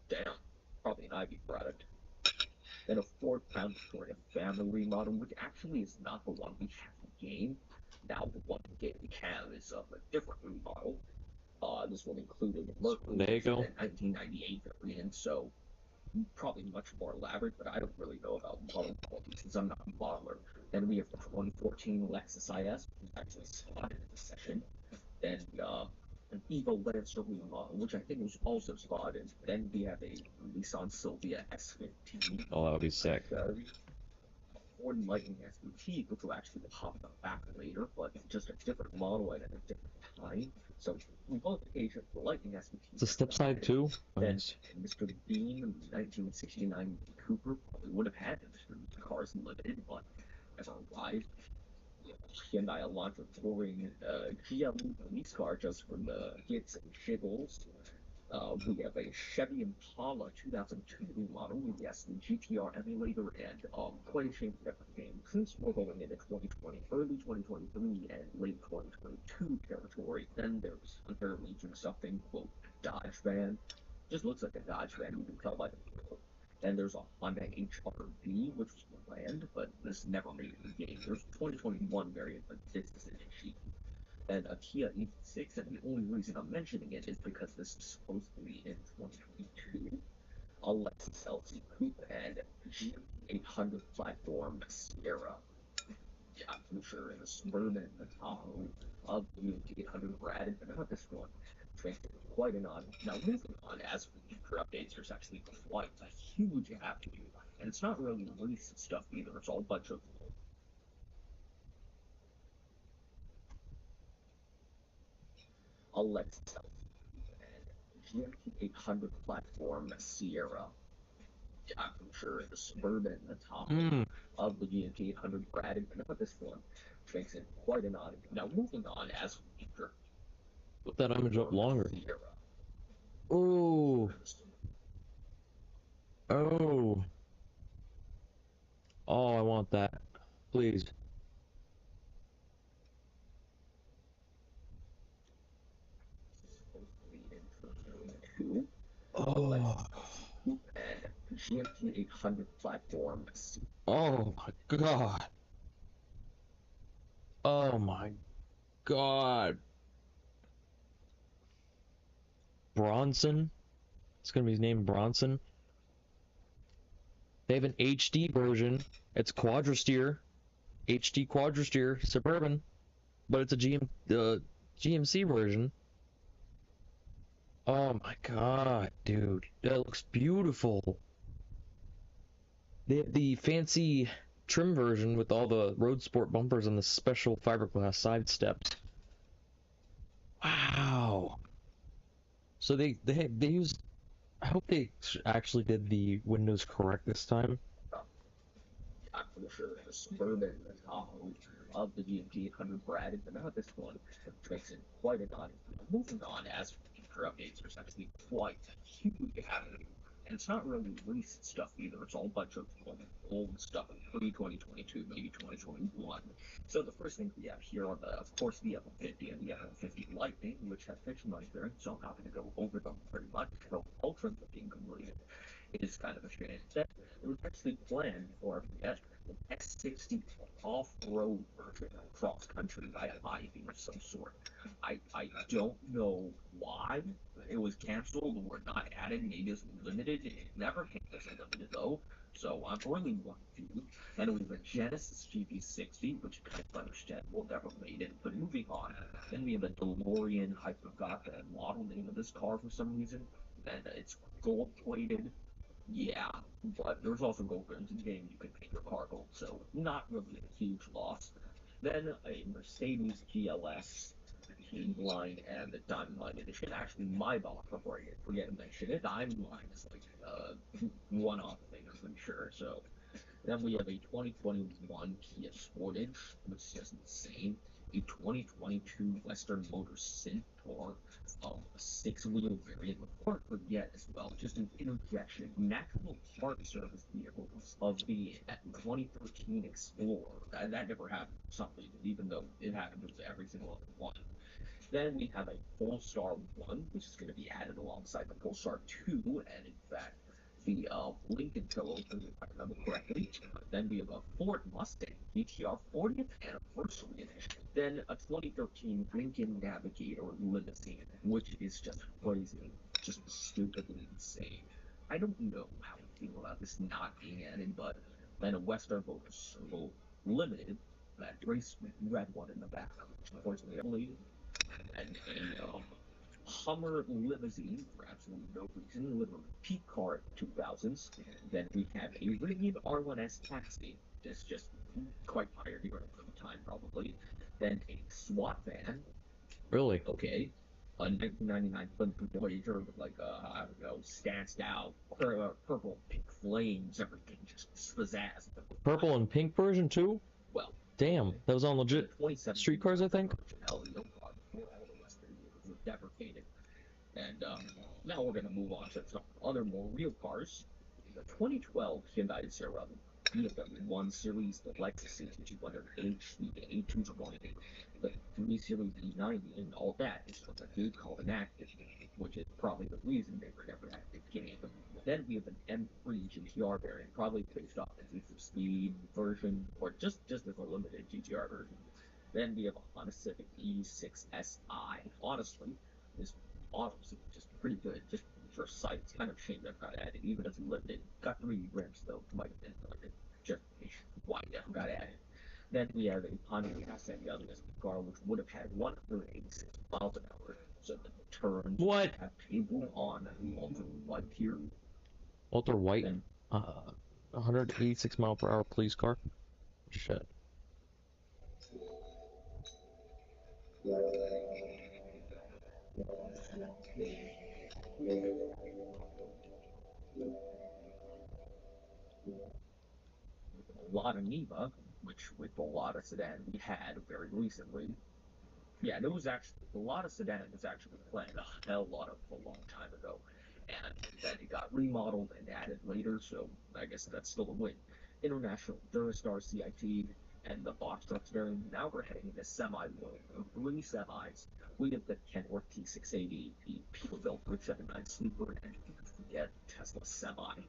Damn, probably an Ivy product. Then a Ford Crown Victoria family remodel, which actually is not the one we have in game. Now the one we have is of a different remodel. This one included a Mercury 1998 variant, so probably much more elaborate, but I don't really know about model quality since I'm not a modeler. Then we have the 2014 Lexus IS, which is actually spotted in this session. Then an Evo Lancer remodel, which I think was also spotted. Then we have a Nissan Silvia S15. Oh, that would be sick. Ford Lightning SVT, which will actually pop up back later, but just a different model and at a different time. So we both aged the Lightning SVT. It's a step side too. Then Nice. Mr. Bean, 1969 Cooper, probably would have had Mr. Cars Limited, but never arrived. Hyundai Elantra touring GLE police car just for the hits and shiggles. We have a Chevy Impala 2002 model with yes, the GTR emulator and quite a shame for different game since we're going into 2020, early 2023 and late 2022 territory. Then there's Hunter Legion something quote Dodge van, just looks like a Dodge van. You can tell by the vehicle. Then there's a Honda HR-V, which was planned, but this never made the game. There's a 2021 variant, but this decision sheet. And a Kia EV6, and the only reason I'm mentioning it is because this is supposed to be in 2022. A Lexus LC Coupe and GM800 platform Sierra. Yeah, I'm sure in a Suburban, a Tahoe, of the GM800 added, but not this one. Quite an odd. Now, moving on, as for future updates, there's actually quite a huge avenue, and it's not really recent stuff either. It's all a bunch of Alexa and GMT800 platform Sierra. Yeah, I'm sure the Suburban, the top of the GMT800 added, but not this one, which makes it quite an odd. Now, moving on, as for future. Put that image up longer. Sierra. Oh. Oh. Oh, I want that. Please. Oh. And GMT800 platform. Oh my god. Oh my god. Bronson? It's gonna be named Bronson. They have an HD version. It's quadra-steer. HD quadra-steer Suburban. But it's a GMC version. Oh my god, dude. That looks beautiful. They have the fancy trim version with all the road sport bumpers and the special fiberglass side steps. Wow. So they used. I hope they actually did the windows correct this time. I'm pretty sure the Suburban, the Tahoe of the GMT800 added, but not this one, which makes it quite an odd. Moving on, as for future updates, there's actually quite a huge avenue. And it's not really recent stuff either. It's all a bunch of old stuff, pre-2022, maybe 2021. So the first thing we have here on the, of course, the F-150 and the F-150 Lightning, which have fiction money there, so I'm not going to go over them pretty much. So Ultra being completed is kind of a shame. That it was actually planned for, I forget, an X60 off-road version of cross-country by a Ivy of some sort. I don't know why it was canceled or not added. Maybe it's limited. It never came as a limited though, so I'm really confused. And we have a Genesis GP60, which I kind of understand will never made it. But moving on, then we have a DeLorean. I forgot the model name of this car for some reason, and it's gold-plated. Yeah, but there's also gold rims in the game. You can paint your car gold, so not really a huge loss. Then a Mercedes GLS line and the Diamond Line edition. Actually, my box before I forget to mention it, Diamond Line is like one-off thing, I'm pretty sure. So then we have a 2021 Kia Sportage, which is just insane. A 2022 Western Motors Centaur, a six-wheel variant with port forget as well. Just an interjection. Natural park service vehicles of the 2013 Explorer. That never happened for some reason, even though it happened with every single other one. Then we have a Polestar 1, which is going to be added alongside the Polestar 2, and in fact, the Lincoln Pillow, if I remember correctly. Then we have a Ford Mustang GTR 40th Anniversary Edition. Then a 2013 Lincoln Navigator limousine, which is just crazy, just stupidly insane. I don't know how I feel about this not being added, but then a Western Motors Solo limited, that race red one in the back, which unfortunately I believe, and a Hummer limousine for absolutely no reason, literally peak car at 2000s. Then we have a Rivian R1S taxi, just quite pioneering for the time probably. Then a SWAT van, Really? okay. A 1999 Plymouth Voyager with like I don't know, stanced out, purple, pink flames, everything just pizzazz. Purple and pink version too? Well, Damn, that was on legit 27 street cars, I think. Hell, no problem. Before all the Western vehicles were deprecated. And now we're going to move on to some other more real cars. The 2012 Hyundai Sierra, BMW 1 Series, the Lexus CT200H, the A220, the 3 Series E90, and all that is what the dude called an active, which is probably the reason they were never active game. Then we have an M3 GTR variant, probably based off the Need for Speed version, or just as a limited GTR version. Then we have a Honda Civic E6SI. Honestly, this models just pretty good. Just for sight, it's kind of a shame they're not added, even as limited. Got 3 rims though, might have been limited. Just why never got added. Then we have a Honda Passat car, which would have had 186 miles an hour. So the turns What? have table on ultra white here. Ultra white, Then 186 mile per hour police car. Shit. a lot of Neva, which with a lot of sedan we had very recently. Yeah, there was actually a lot of sedan was actually planned a hell lot of a long time ago, and then it got remodeled and added later. So I guess that's still a win. International Durastar CIT and the box trucks variant. Now we're heading into semi world. 3 semis. We have the Kenworth T680, the Peterbilt 379 Sleeper, and yeah, Tesla Semi.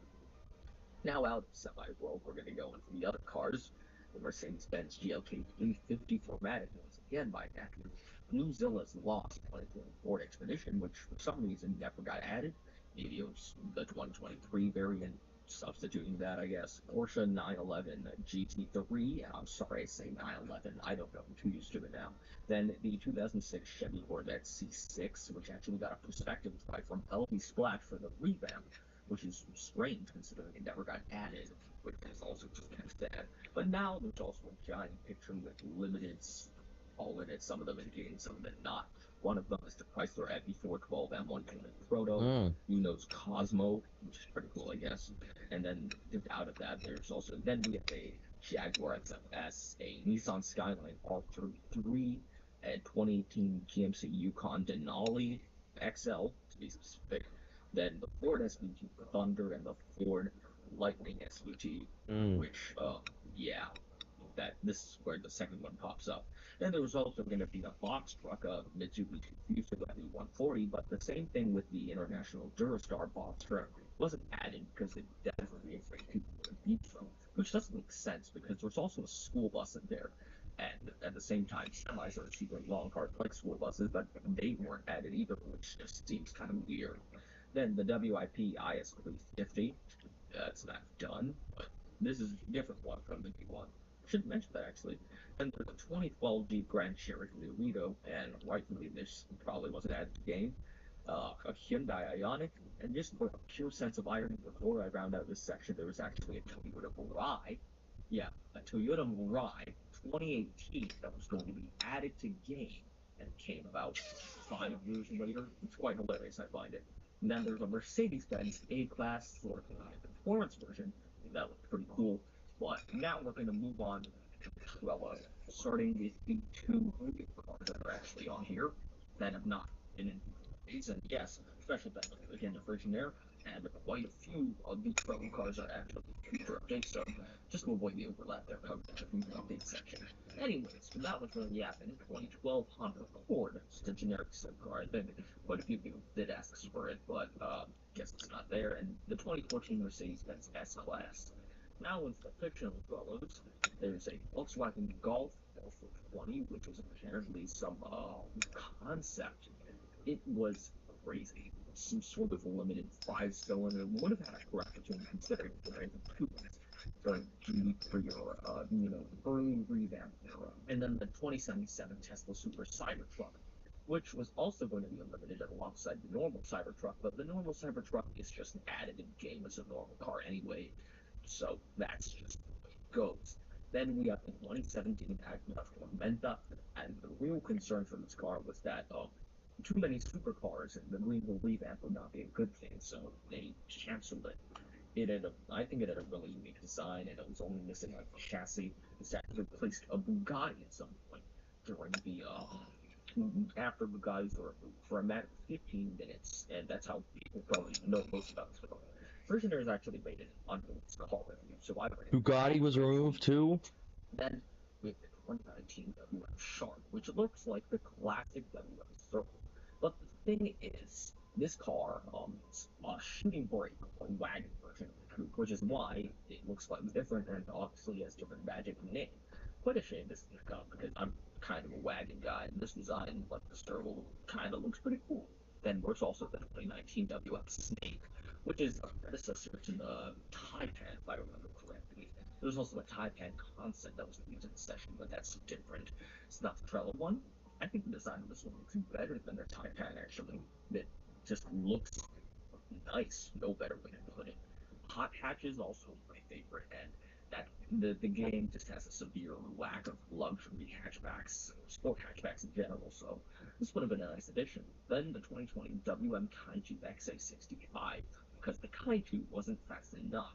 Now out of semi world, we're going to go into the other cars. The Mercedes-Benz GLK 350 formatted once again by Acura. New Zilla's Lost 2020 Ford Expedition, which for some reason never got added. Maybe it was the 2023 variant substituting that, I guess. Porsche 911 GT3. I'm sorry I say 911. I don't know. I'm too used to it now. Then the 2006 Chevy Corvette C6, which actually got a perspective drive from LV Splash for the revamp, which is strange considering it never got added, which is also just kind of sad. But now there's also a giant picture with limiteds all in it, some of them in game, some of them not. One of them is the Chrysler FE412 M1 Proto, Uno's Cosmo, which is pretty cool, I guess. And then out of that, there's also, then we have a Jaguar XFS, a Nissan Skyline R33, a 2018 GMC Yukon Denali XL, to be specific. Then the Ford SVT Thunder and the Ford Lightning SVT, which, yeah, that this is where the second one pops up. Then there was also going to be a box truck, a Mitsubishi Fuso W140, but the same thing with the International Durastar box truck wasn't added because it definitely afraid people would beat them, which doesn't make sense because there's also a school bus in there. And at the same time, semis are super long cars like school buses, but they weren't added either, which just seems kind of weird. Then the WIP IS350, that's not done, but this is a different one from the big one. Should mention that actually. And there's a 2012 Jeep Grand Cherokee Laredo, and rightfully this probably wasn't added to the game. A Hyundai Ioniq, and just for a pure sense of irony, before I round out this section, there was actually a Toyota Mirai. Yeah, a Toyota Mirai 2018 that was going to be added to game, and it came about 5 years later. It's quite hilarious, I find it. And then there's a Mercedes-Benz A-Class for the performance version. That looked pretty cool. But now we're going to move on to, well, starting with the 2 movie cars that are actually on here that have not been in these. And yes, special thanks again to Frigionaire, and quite a few of these pro cars are actually future updates, so just to avoid the overlap there, covered in the future update section. Anyways, that was really happening. 2012 Honda Accord, just a generic sim car. I think quite a few people did ask for it, but guess it's not there. And the 2014 Mercedes-Benz S-Class. Now with the fictional dwellers, there's a Volkswagen Golf F20, which was apparently some concept. It was crazy. Some sort of limited 5-cylinder. Would have had a correct opportunity considering the range of 2 minutes. for your early revamp era. And then the 2077 Tesla Super Cybertruck, which was also going to be unlimited alongside the normal Cybertruck, but the normal Cybertruck is just added in game as a normal car anyway, so that's just the way it goes. Then we have the 2017 Acura Tormenta, and the real concern for this car was that too many supercars and the legal revamp would not be a good thing, so they canceled it. I think it had a really unique design, and it was only missing like the chassis. It's actually replaced a Bugatti at some point during the after Bugattis were removed for a matter of 15 minutes, and that's how people probably know most about this car. Versionaires actually rated it under its car review, so I rated it. Bugatti was removed too? Then we have the 2019 WM Shark, which looks like the classic WM Circle. But the thing is, this car is a shooting brake or wagon version of the coupe, which is why it looks slightly different and obviously has different magic name. Quite a shame this didn't come because I'm kind of a wagon guy, and this design, like the Circle, kind of looks pretty cool. Then there's also the 2019 WM Snake, which is a predecessor to the Taipan, if I remember correctly. There's also a Taipan concept that was used in the session, but that's different. It's not the Trello one. I think the design of this one looks better than their Taipan, actually. It just looks nice. No better way to put it. Hot Hatch is also my favorite, and that the game just has a severe lack of luxury hatchbacks, sport hatchbacks in general, so this would have been a nice addition. Then the 2020 WM Kaiju XA65, because the Kaiju wasn't fast enough.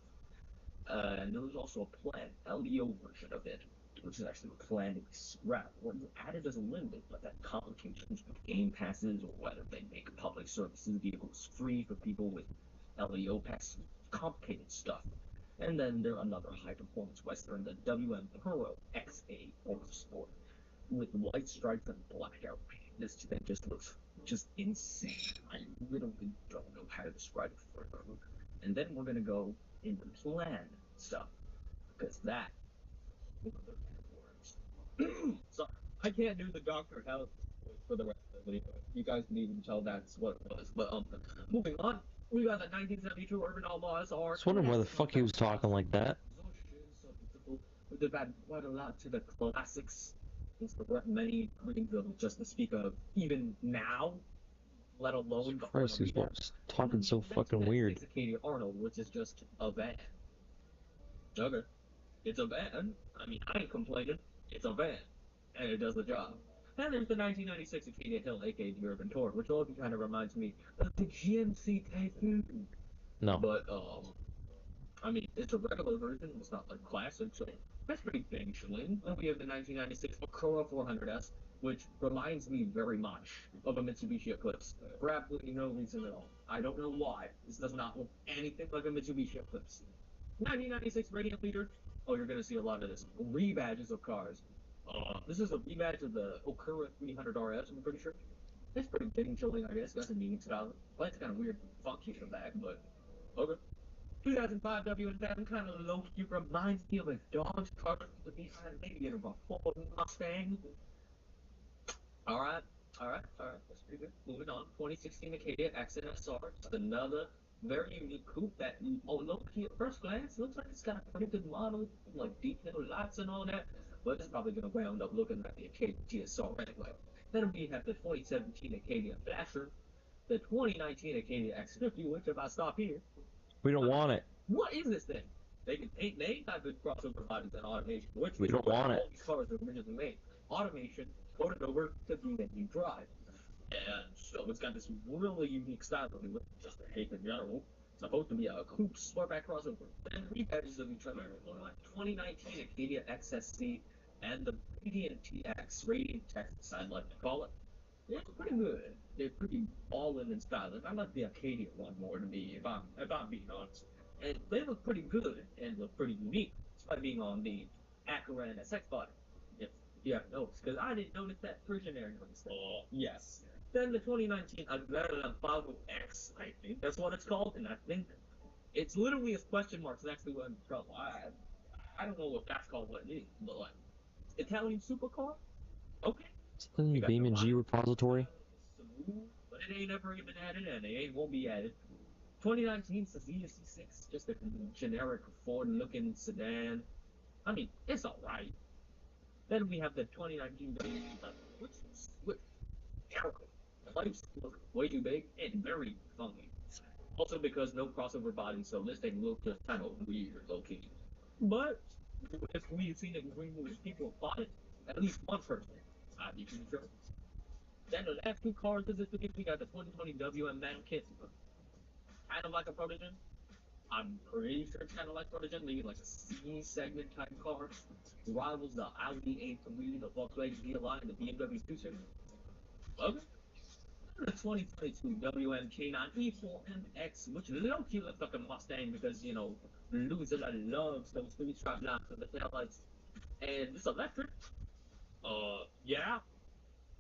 And there was also a planned LEO version of it, which is actually planned to be scrapped or added as a limited, but that complications with game passes or whether they make public services vehicles free for people with LEO passes, complicated stuff. And then there's another high-performance Western, the WM Pro XA Ultra Sport, with white stripes and blackout paint. This thing just looks just insane. I literally don't know how to describe it further. And then we're gonna go into planned stuff, because that sorry, I can't do the Dr. House voice for the rest of the video. You guys can even tell that's what it was. But moving on, we got the 1972 Urban Outlaws R. I was wondering why the fuck he was talking like that. They've had quite a lot to the classics. Many Greenville just to speak of even now, let alone the Christ, he was talking so fucking weird. Katie Arnold, which is just a van. Okay. It's a van. I mean, I ain't complaining. It's a van. And it does the job. And there's the 1996 Acadia Hill, aka the Urban Tour, which also kind of reminds me of the GMC Typhoon. No. But, I mean, it's a regular version. It's not like classic, so that's pretty big shilling. Then we have the 1996 Acura 400S, which reminds me very much of a Mitsubishi Eclipse for absolutely no reason at all. I don't know why. This does not look anything like a Mitsubishi Eclipse. 1996 Radiant Leader. Oh, you're gonna see a lot of this. Rebadges of cars. This is a rebadge of the Okura 300 RS, I'm pretty sure. It's pretty big and chilling, I guess. That's a unique style. Well, it's kind of weird, funky in the back, but okay. 2005 WM7 kind of low-key reminds me of a dog's car behind maybe of a Ford Mustang. Alright. That's pretty good. Moving on. 2016 Acadia Accent SR. It's another very unique coupe that, low-key at first glance, looks like it's got a pretty good model, like detailed lights and all that, but it's probably going to round up looking like the Acadia TSR anyway. Then we have the 2017 Acadia Flasher, the 2019 Acadia X50, which if I stop here, We don't want it. what is this thing? They ain't got good crossover bodies and automation, which We don't want it. all these cars are originally made. Automation ported over to VW Drive. And so it's got this really unique style of it, just a shape in general. It's supposed to be a coupe sportback crossover. And rebadges of each other. 2019 Acadia XSC and the Radiant TX, Radiant Texas, I'd like to call it. They're pretty good. They're pretty all-in and stylish. I like the Acadia one more to me, if I'm being honest. And they look pretty good and look pretty unique, despite being on the Acura and SX body. If you haven't noticed, because I didn't notice that Visionary noticed that. Yes. Then the 2019 Agverlampago X, I think that's what it's called, and I think it's literally a question mark next to what it's called. I don't know if that's called what it is, but like Italian supercar. Okay. Is that the new BeamNG repository? But it ain't ever even added in. It ain't won't be added. 2019 Suzuki C6, just a generic Ford-looking sedan. I mean, it's alright. Then we have the 2019 W11, which terrible. The lights look way too big and very funky. Also because no crossover body, so this thing looks just kind of weird, low-key. But if we've seen it green with people bought it, at least one person, I'd be pretty sure. Then the last two cars is we got the 2020 WM Man Kit. Kind of like a Protogen. I'm pretty sure it's kind of like Protogen, maybe like a C segment type car. Rivals the Audi A3, the Volkswagen GLI, and the BMW 2 Series. Okay. The 2022 WM K9 E4MX, which low-key looks like a Mustang because, you know, loser that loves those three-strap lamps and the taillights. And it's electric. Yeah.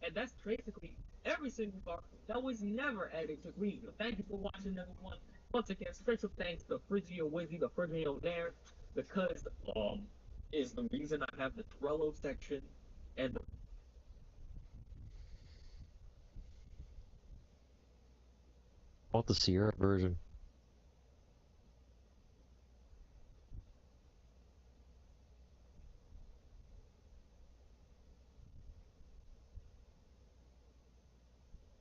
And that's basically every single car that was never added to Green. Thank you for watching, everyone. Once again, special thanks to Frigio Wizzy, the Frigio there, because is the reason I have the Trello section and the Bought the Sierra version.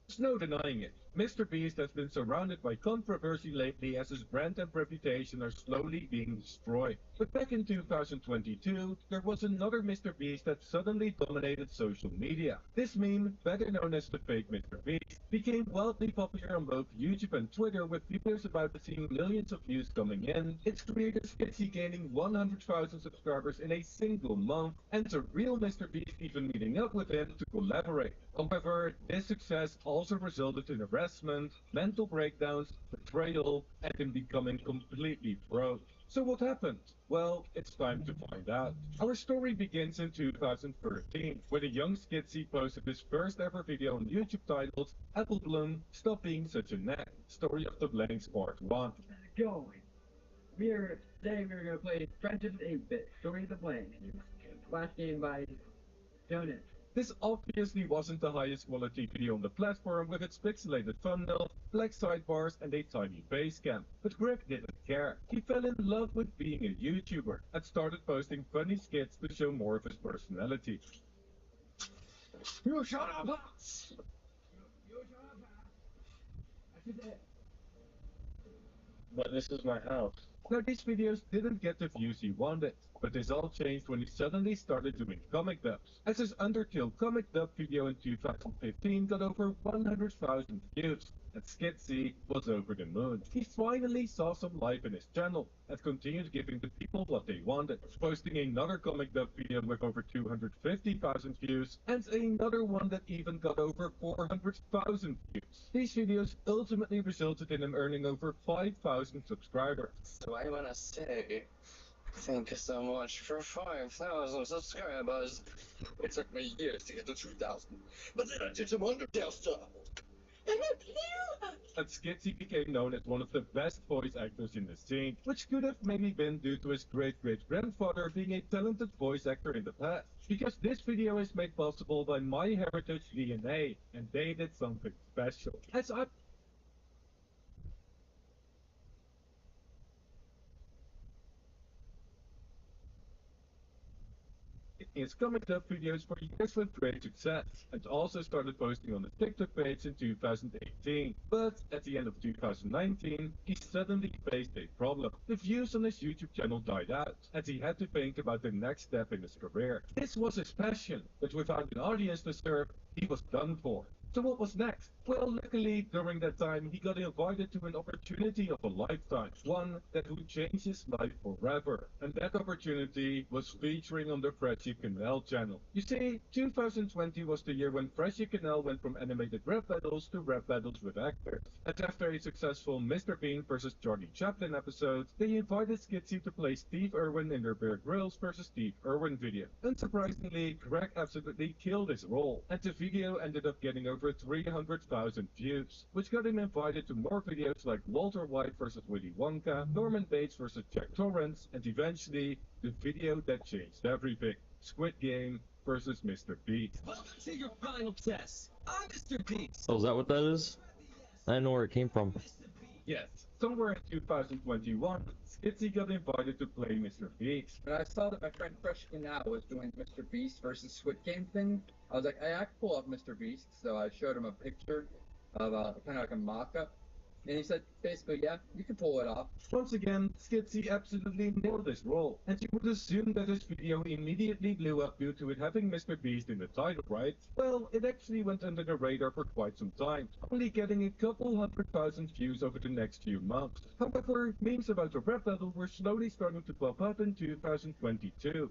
There's no denying it. Mr. Beast has been surrounded by controversy lately as his brand and reputation are slowly being destroyed. But back in 2022, there was another Mr. Beast that suddenly dominated social media. This meme, better known as the fake Mr. Beast, became wildly popular on both YouTube and Twitter with videos about it seeing millions of views coming in, its creator Skitsy gaining 100,000 subscribers in a single month, and the real Mr. Beast even meeting up with him to collaborate. However, this success also resulted in harassment, mental breakdowns, betrayal, and him becoming completely broke. So what happened? Well, it's time to find out. Our story begins in 2013, when a young Skitsy posted his first ever video on YouTube titled Apple Bloom, Stop Being Such a Nag, Story of the Blanks Part 1. Going. Today we're gonna play Friendship 8-Bit, Story of the Blank. Last game by Donut. This obviously wasn't the highest quality video on the platform with its pixelated thumbnail, black sidebars and a tiny face cam. But Greg didn't care. He fell in love with being a YouTuber and started posting funny skits to show more of his personality. You shut up, Hans! You shut up, Hans! I said that. But this is my house. Now these videos didn't get the views he wanted, but this all changed when he suddenly started doing comic dubs, as his Undertale comic dub video in 2015 got over 100,000 views, and Skitsy was over the moon. He finally saw some life in his channel, and continued giving the people what they wanted, posting another comic dub video with over 250,000 views, and another one that even got over 400,000 views. These videos ultimately resulted in him earning over 5,000 subscribers. So I wanna say, thank you so much for 5,000 subscribers. It took me years to get to 2,000, but then I did some Undertale stuff. And I blew up. And Skitsy became known as one of the best voice actors in the scene, which could have maybe been due to his great-great-grandfather being a talented voice actor in the past. Because this video is made possible by MyHeritage DNA, and they did something special. As I his comic dub videos for years with great success, and also started posting on his TikTok page in 2018. But at the end of 2019, he suddenly faced a problem. The views on his YouTube channel died out, and he had to think about the next step in his career. This was his passion, but without an audience to serve, he was done for. So what was next? Well, luckily, during that time, he got invited to an opportunity of a lifetime, one that would change his life forever. And that opportunity was featuring on the Freshie Canal channel. You see, 2020 was the year when Freshie Canal went from animated rap battles to rap battles with actors. And after a successful Mr. Bean vs. Charlie Chaplin episode, they invited Skitsy to play Steve Irwin in their Bear Grylls vs. Steve Irwin video. Unsurprisingly, Greg absolutely killed his role, and the video ended up getting over 300,000 views, which got him invited to more videos like Walter White vs. Willy Wonka, Norman Bates vs. Jack Torrance, and eventually, the video that changed everything, Squid Game vs. Mr. Beast. Welcome to your final test. I'm Mr. Beast. Oh, is that what that is? I didn't know where it came from. Yes, somewhere in 2021, Skitsy got invited to play Mr. Beast. When I saw that my friend Freshkin Now was doing Mr. Beast versus Squid Game thing, I was like, I can pull off Mr. Beast. So I showed him a picture of kind of like a mock-up, and he said, basically, yeah, you can pull it off. Once again, Skitsy absolutely nailed this role, and you would assume that his video immediately blew up due to it having Mr. Beast in the title, right? Well, it actually went under the radar for quite some time, only getting a couple 100,000 views over the next few months. However, memes about the rap battle were slowly starting to pop up in 2022.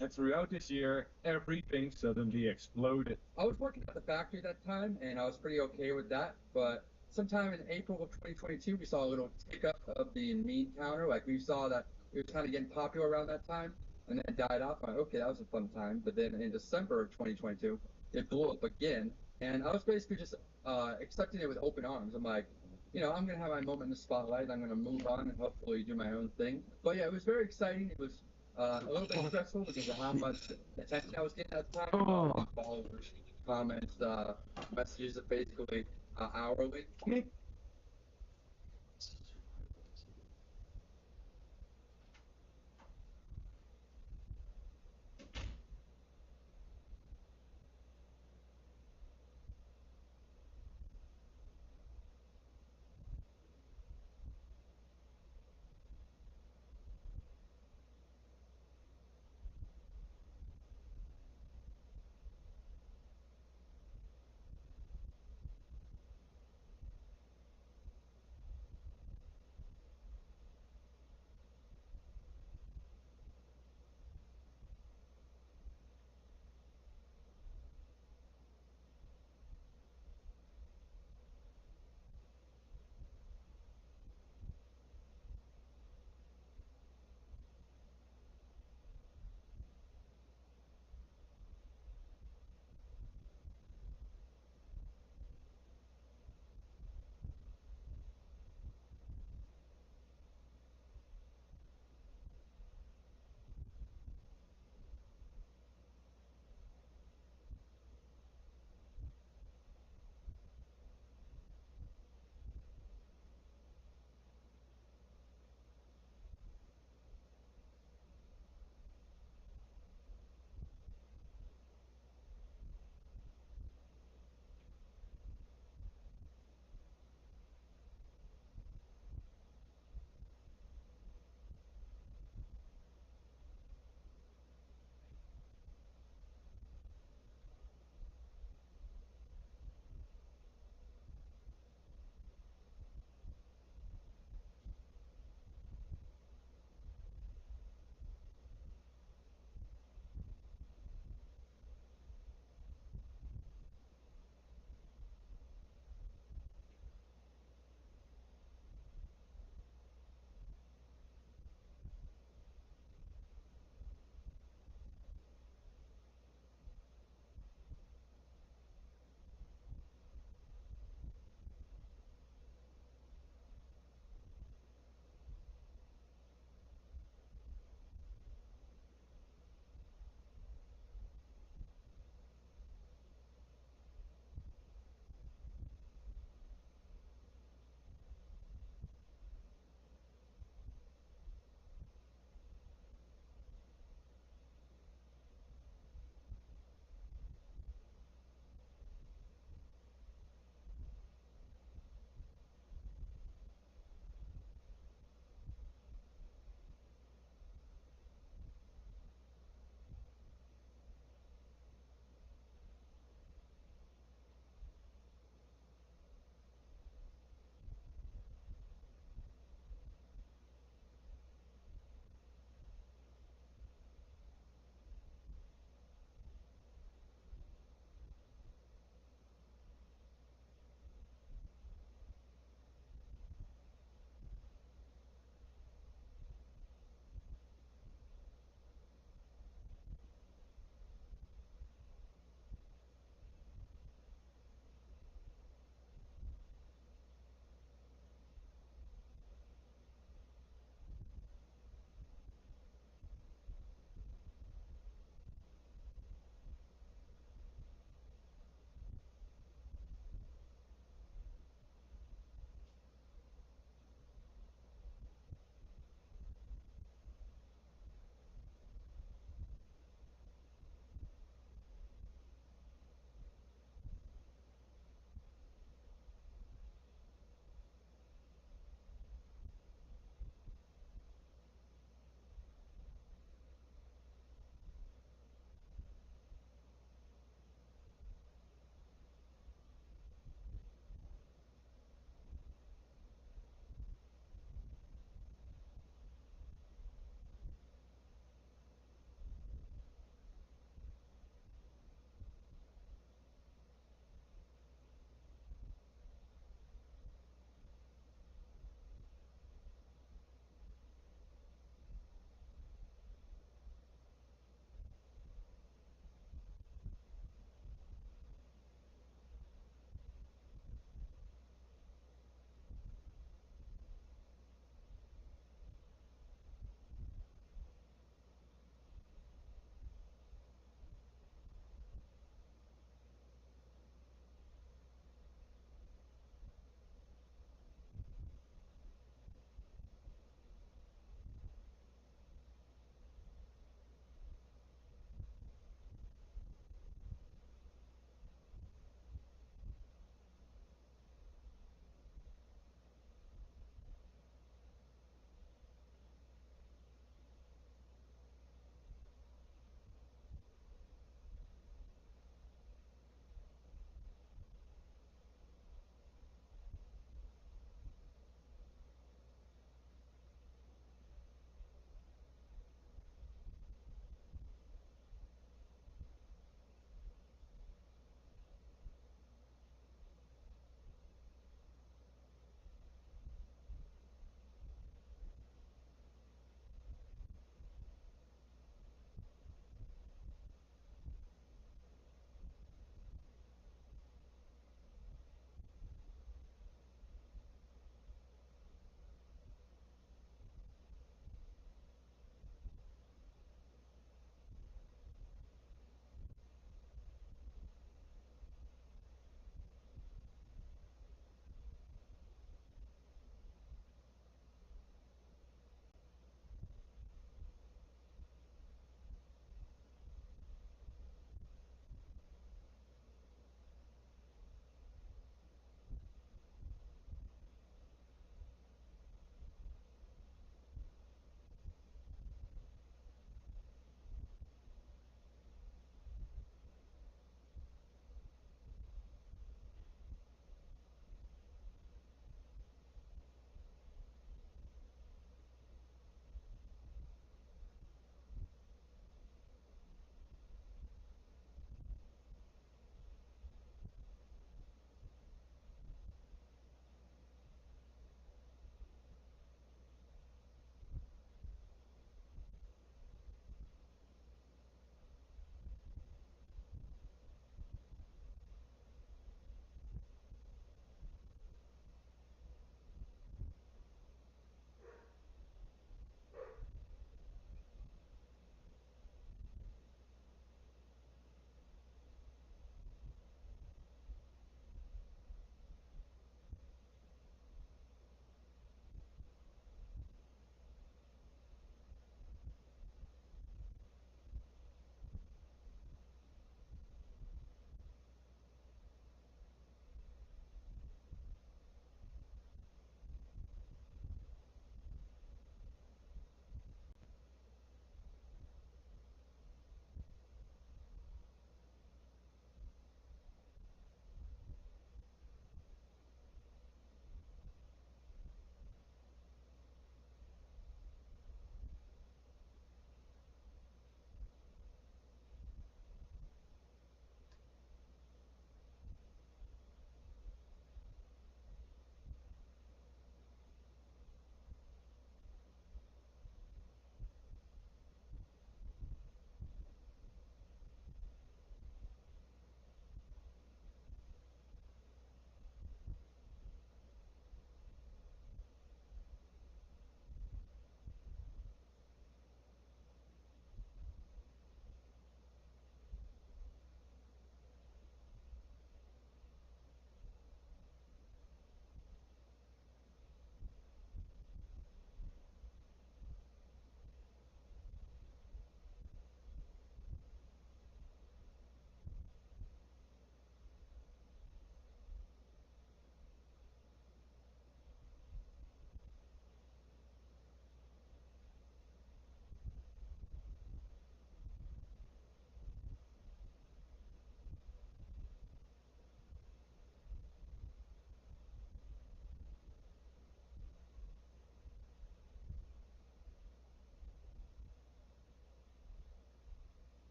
And throughout this year, everything suddenly exploded. I was working at the factory that time, and I was pretty okay with that. But sometime in April of 2022, we saw a little tick up of the meme counter. Like we saw that it was kind of getting popular around that time, and then it died off. I'm like, okay, that was a fun time. But then in December of 2022, it blew up again, and I was basically just accepting it with open arms. I'm like, I'm gonna have my moment in the spotlight. I'm gonna move on and hopefully do my own thing. But yeah, it was very exciting. It was a little bit stressful because of how much attention I was getting at the time. Followers, comments, messages, basically hourly.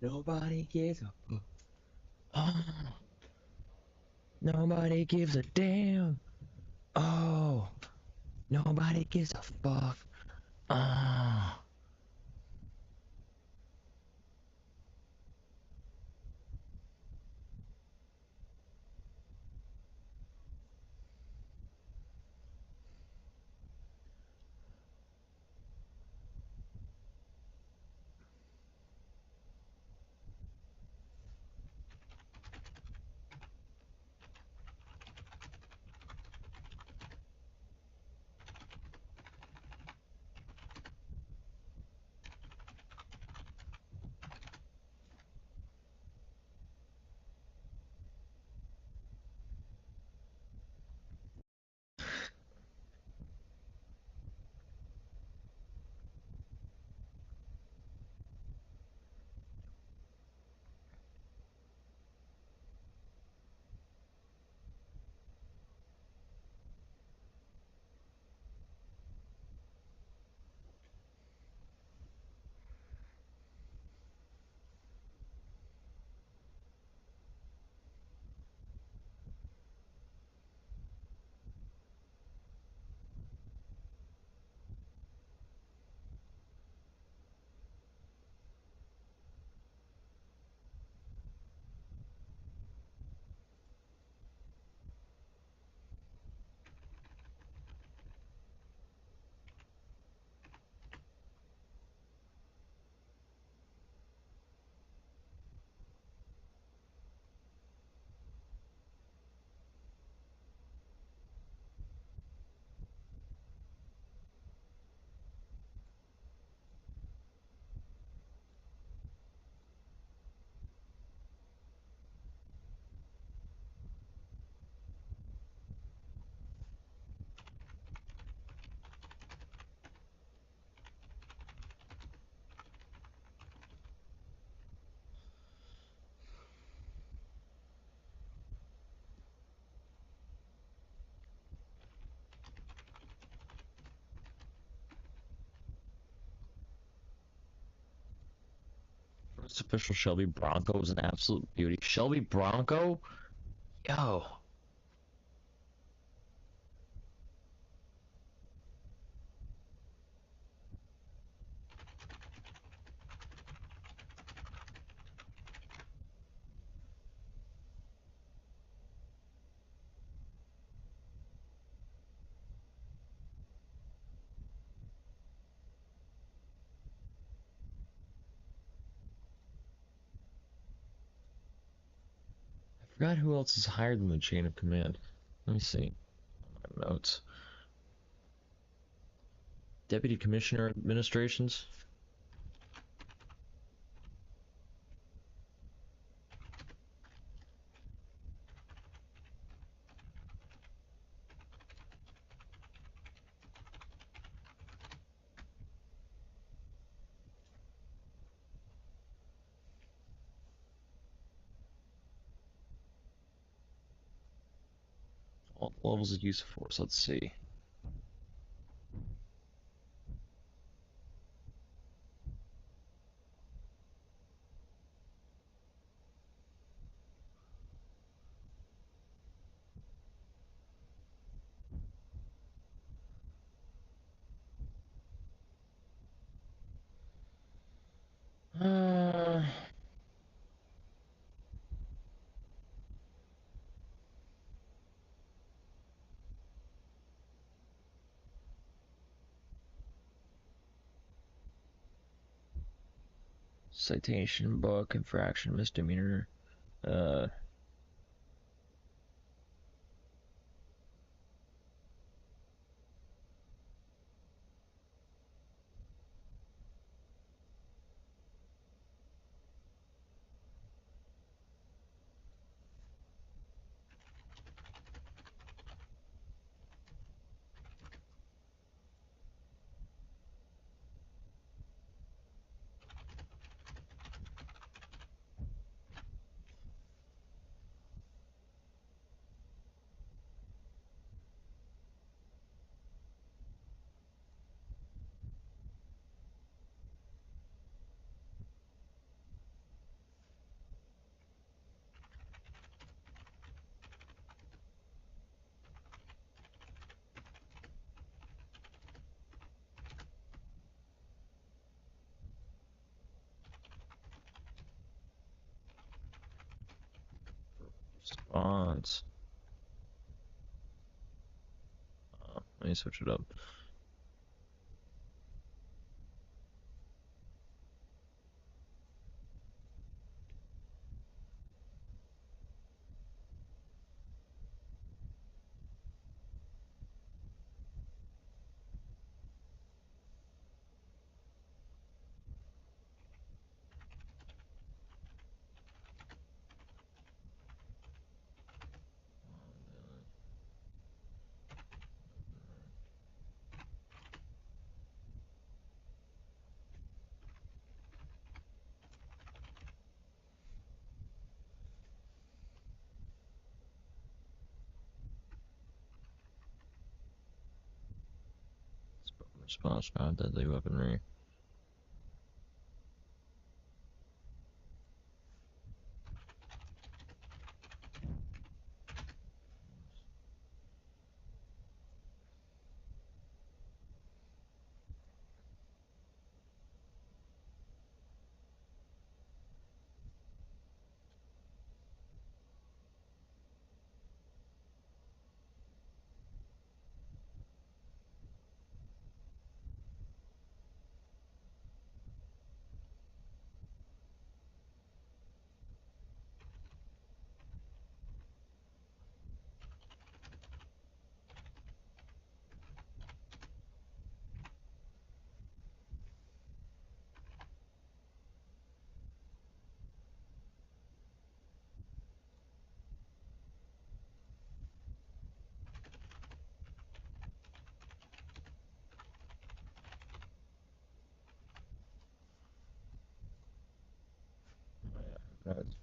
Nobody gives a fuck. Oh, nobody gives a damn. Oh, nobody gives a fuck. Ah. First official Shelby Bronco was an absolute beauty. Shelby Bronco? Yo. I forgot who else is higher than the chain of command. Let me see. My notes. Deputy Commissioner Administrations? All levels of use of force. Let's see. Uh, citation, book, infraction, misdemeanor. Uh, Response. Let me switch it up. Response found deadly weaponry. Guys.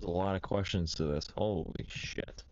There's a lot of questions to this. Holy shit.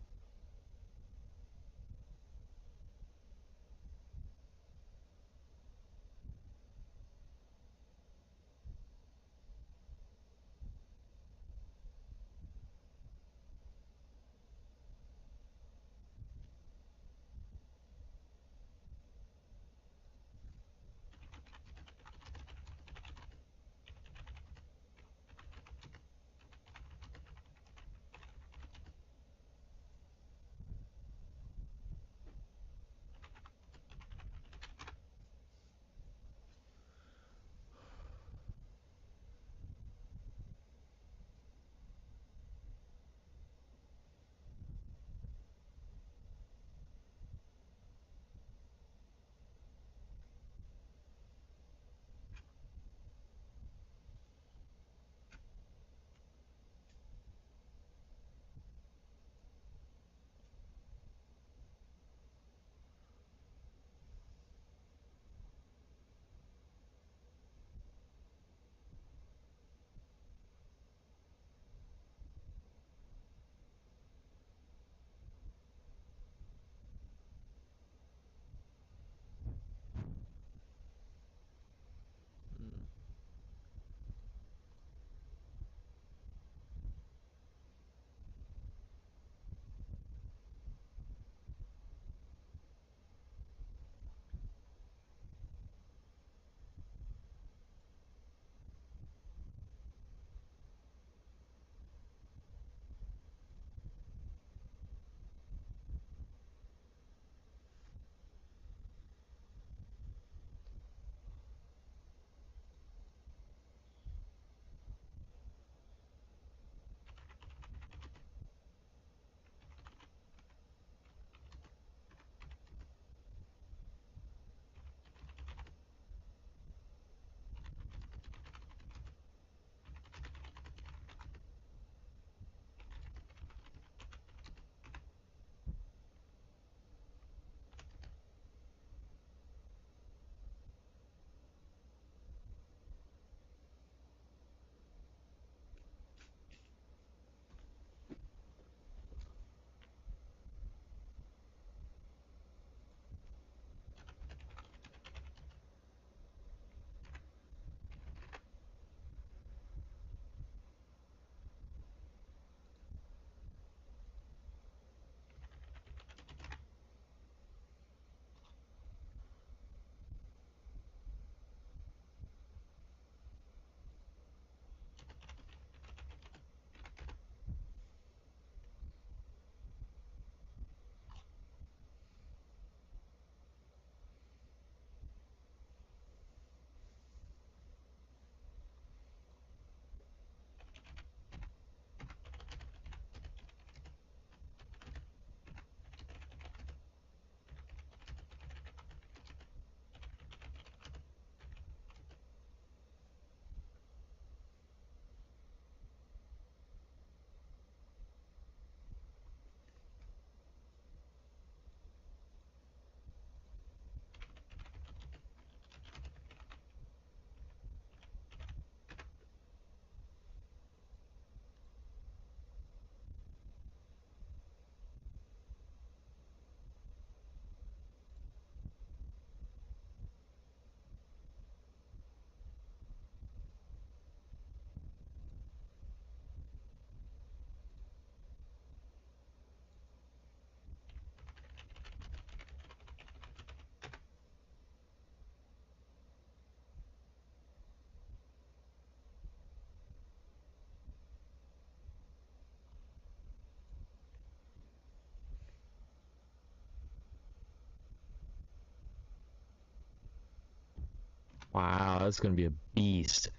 Wow, that's gonna be a beast.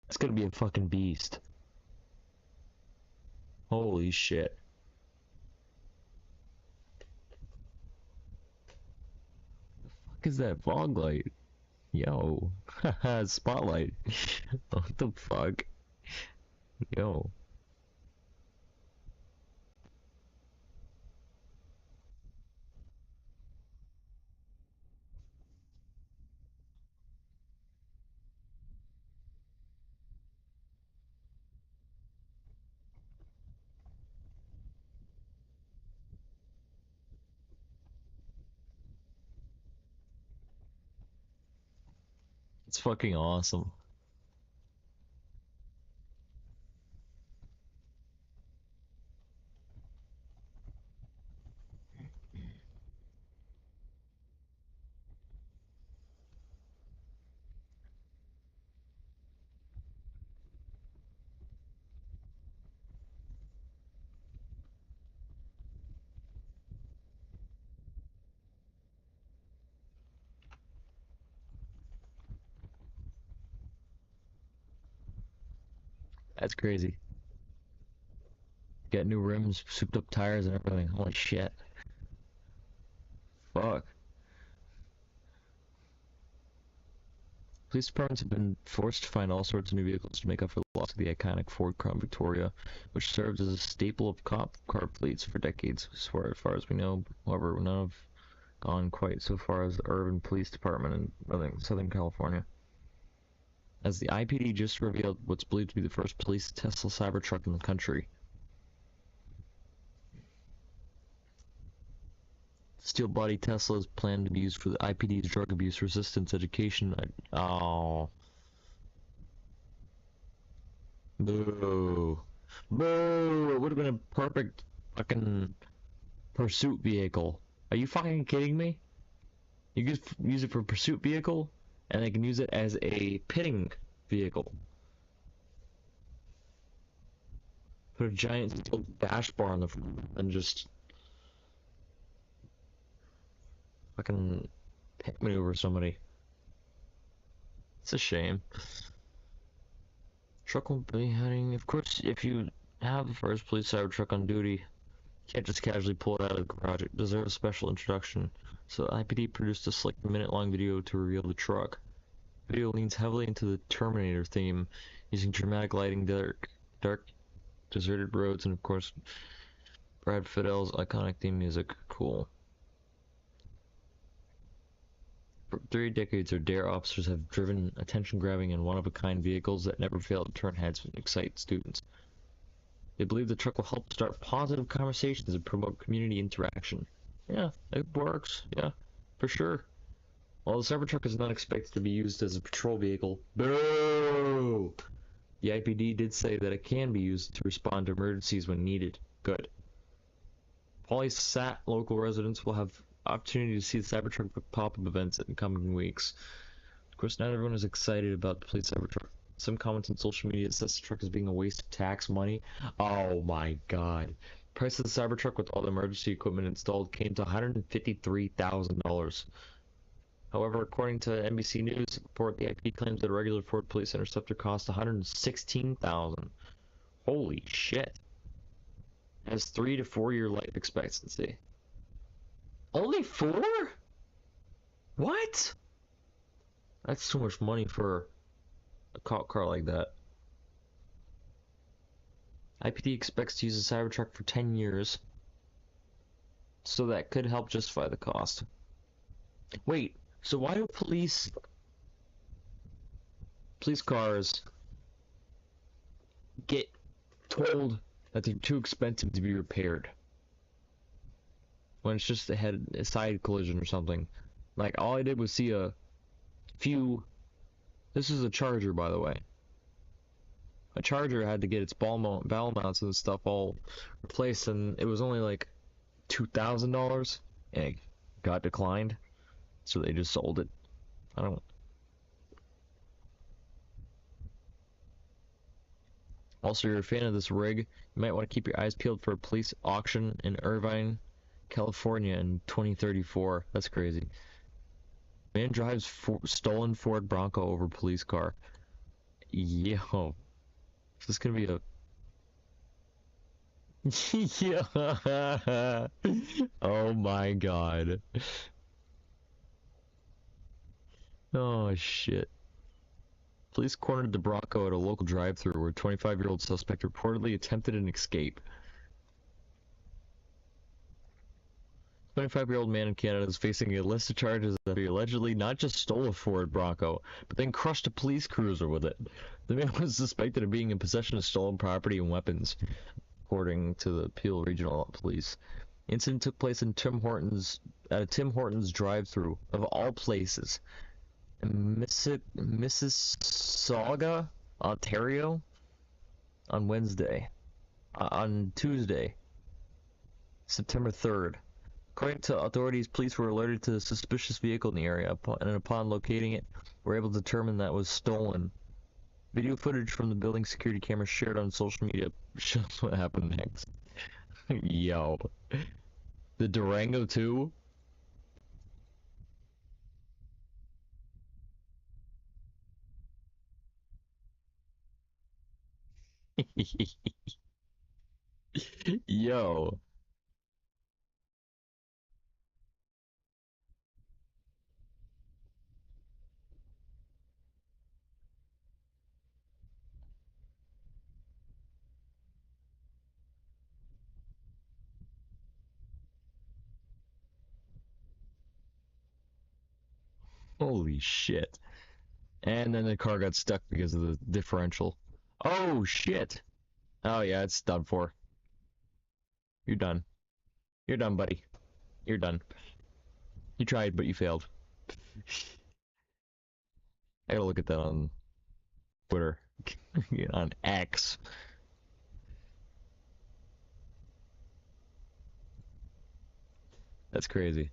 It's gonna be a fucking beast. Holy shit. Fuck is that fog light? Yo. Spotlight. What the fuck? Yo. It's fucking awesome. That's crazy. Got new rims, souped up tires and everything. Holy shit. Fuck. Police departments have been forced to find all sorts of new vehicles to make up for the loss of the iconic Ford Crown Victoria, which served as a staple of cop car fleets for decades, as far as we know. However, none have gone quite so far as the urban police department in Southern California. As the IPD just revealed what's believed to be the first police Tesla Cybertruck in the country. Steel body Tesla is planned to be used for the IPD's drug abuse resistance education. Oh. Boo. Boo! It would have been a perfect fucking pursuit vehicle. Are you fucking kidding me? You could use it for pursuit vehicle, and they can use it as a pitting vehicle. Put a giant steel dash bar on the front and just fucking pit maneuver somebody. It's a shame. Truck won't be heading. Of course, if you have the first police Cybertruck on duty, you can't just casually pull it out of the garage. It deserves a special introduction. So IPD produced a slick minute-long video to reveal the truck. The video leans heavily into the Terminator theme, using dramatic lighting, dark, deserted roads, and of course, Brad Fiddel's iconic theme music. Cool. For 3 decades, our DARE officers have driven attention-grabbing and one-of-a-kind vehicles that never fail to turn heads and excite students. They believe the truck will help start positive conversations and promote community interaction. Yeah, it works. Yeah, for sure. While the Cybertruck is not expected to be used as a patrol vehicle, boo! The IPD did say that it can be used to respond to emergencies when needed. Good. Polysat local residents will have opportunity to see the Cybertruck pop-up events in the coming weeks. Of course, not everyone is excited about the police Cybertruck. Some comments on social media says the truck is being a waste of tax money. Oh my god. The price of the Cybertruck with all the emergency equipment installed came to $153,000. However, according to NBC News report, the IP claims that a regular Ford Police Interceptor costs $116,000. Holy shit. It has 3 to 4 year life expectancy. Only 4? What? That's too much money for a cop car like that. IPD expects to use the Cybertruck for 10 years, so that could help justify the cost. Wait, so why do police cars get told that they're too expensive to be repaired when it's just a side collision or something? Like, all I did was see a few. This is a Charger, by the way. A Charger had to get its ball mounts and stuff all replaced, and it was only like $2,000, and it got declined, so they just sold it. I don't. Also, if you're a fan of this rig, you might want to keep your eyes peeled for a police auction in Irvine, California in 2034. That's crazy. Man drives stolen Ford Bronco over police car. Yo. Is this gonna be a... Yeah. Oh my god. Oh shit. Police cornered the Bronco at a local drive-thru where a 25-year-old suspect reportedly attempted an escape. 25-year-old man in Canada is facing a list of charges that he allegedly not just stole a Ford Bronco, but then crushed a police cruiser with it. The man was suspected of being in possession of stolen property and weapons, according to the Peel Regional Police. Incident took place in at a Tim Hortons drive-thru, of all places. in Mississauga, Ontario, on Wednesday. On Tuesday, September 3rd. According to authorities, police were alerted to a suspicious vehicle in the area, and upon locating it, were able to determine that it was stolen. Video footage from the building security camera shared on social media shows what happened next. Yo. The Durango too? Yo. Holy shit. And then the car got stuck because of the differential. Oh shit. Oh yeah, it's done for. You're done. You're done, buddy. You're done. You tried, but you failed. I gotta look at that on Twitter. On X. That's crazy.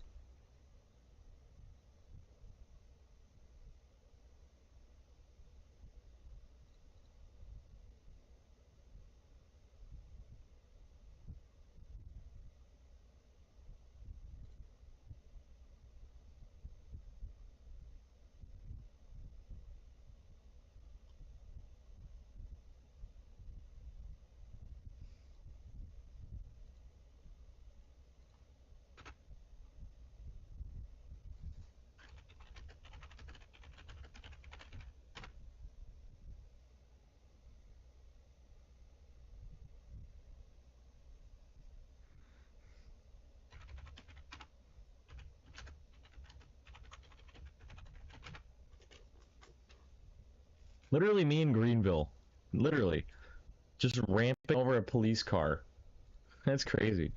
Literally me in Greenville. Literally. Just ramping over a police car. That's crazy.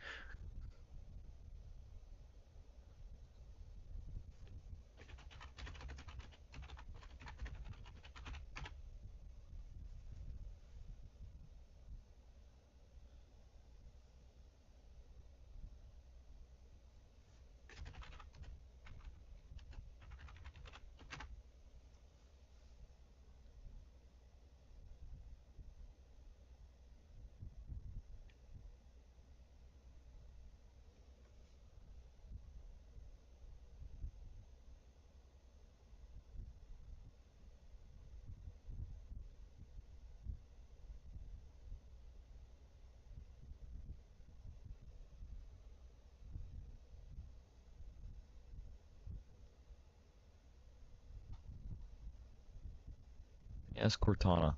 Yes, Cortana.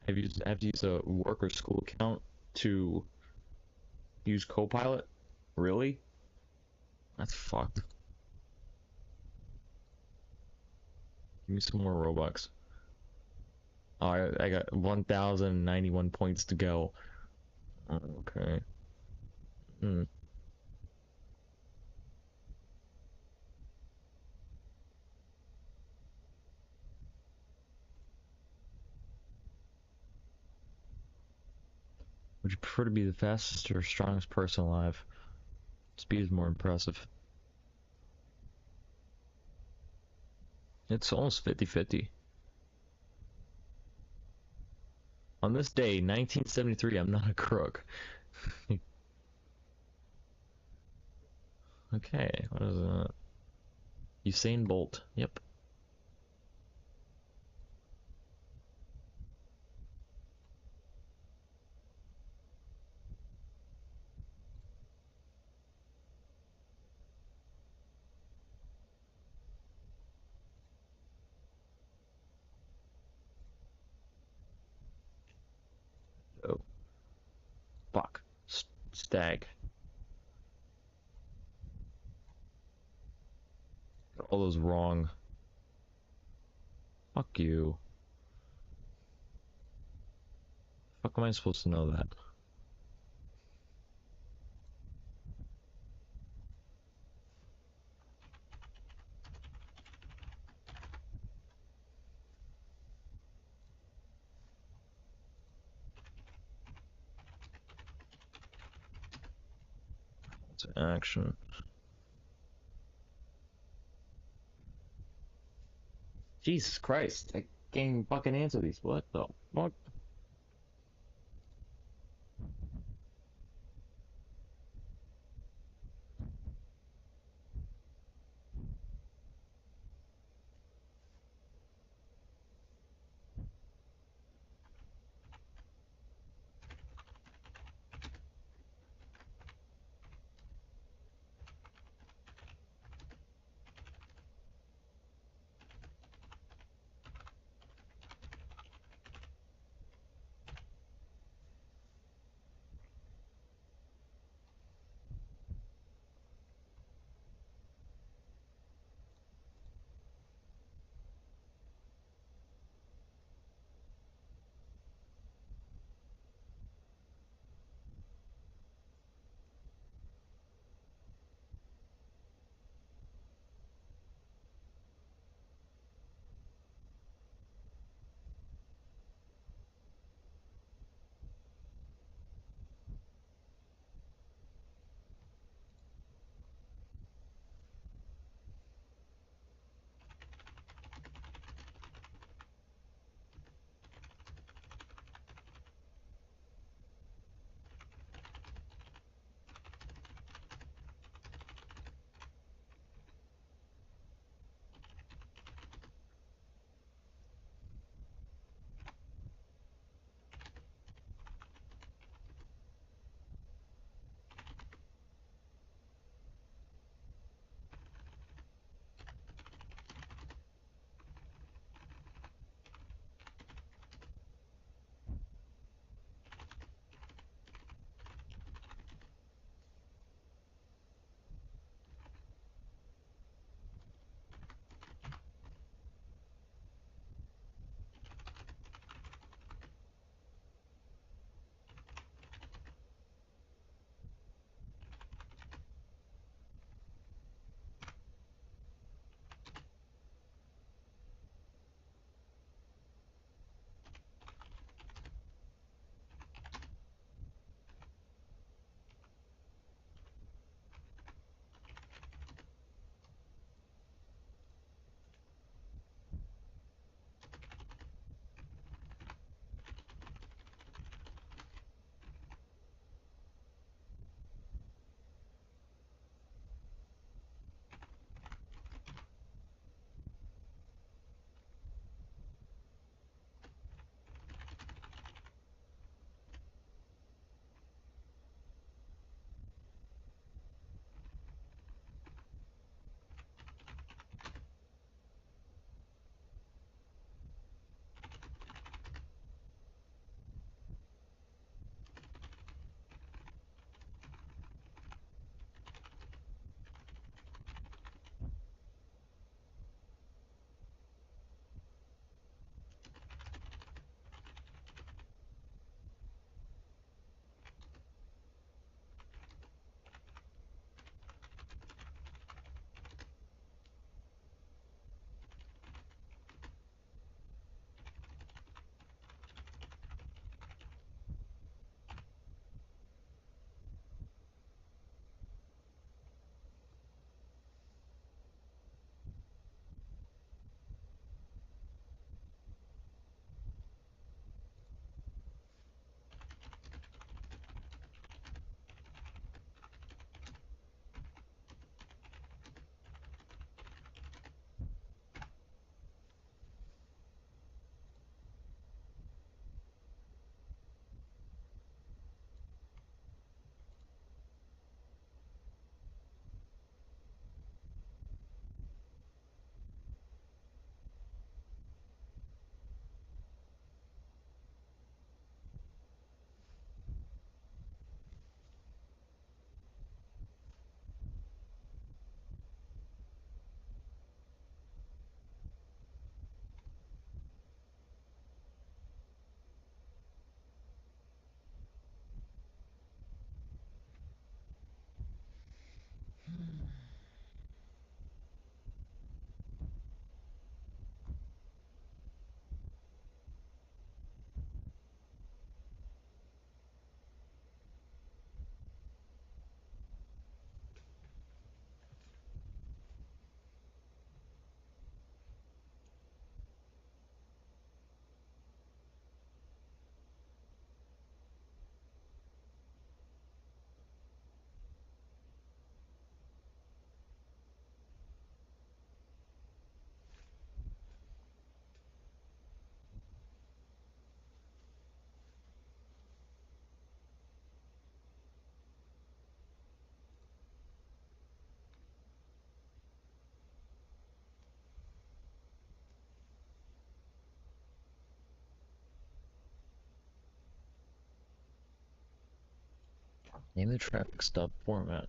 Have you used a work or school account to use Copilot? Really? That's fucked. Give me some more Robux. Oh, I got 1,091 points to go. Okay. Hmm. Would you prefer to be the fastest or strongest person alive? Speed is more impressive. It's almost 50-50. On this day, 1973, I'm not a crook. Okay, what is that? Usain Bolt. Yep. Oh, fuck. Stag. Got all those wrong. Fuck you. Fuck am I supposed to know that? It's action. Jesus Christ, I can't even fucking answer these. What the fuck? Name the traffic stop format.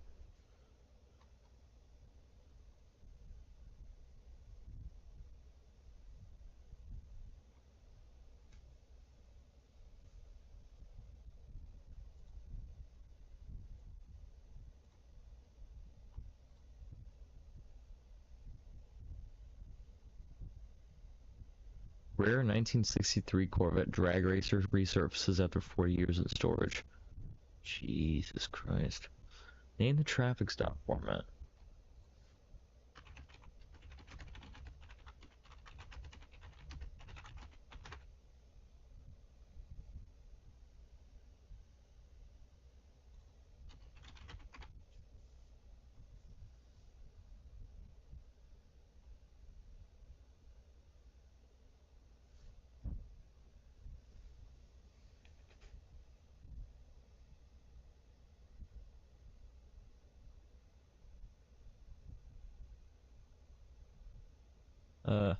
Rare 1963 Corvette drag racer resurfaces after 40 years in storage. Jesus Christ. Name the traffic stop format. Uh,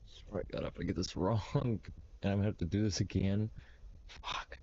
swear to God, if I get this wrong, and I'm gonna have to do this again. Fuck.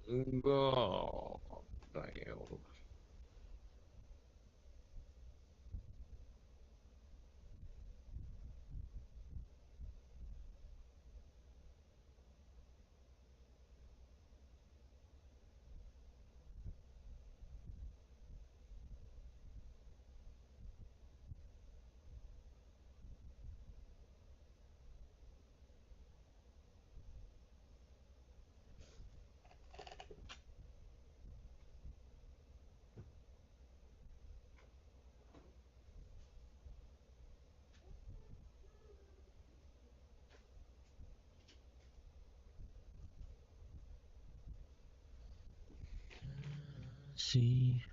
Oh, damn. See.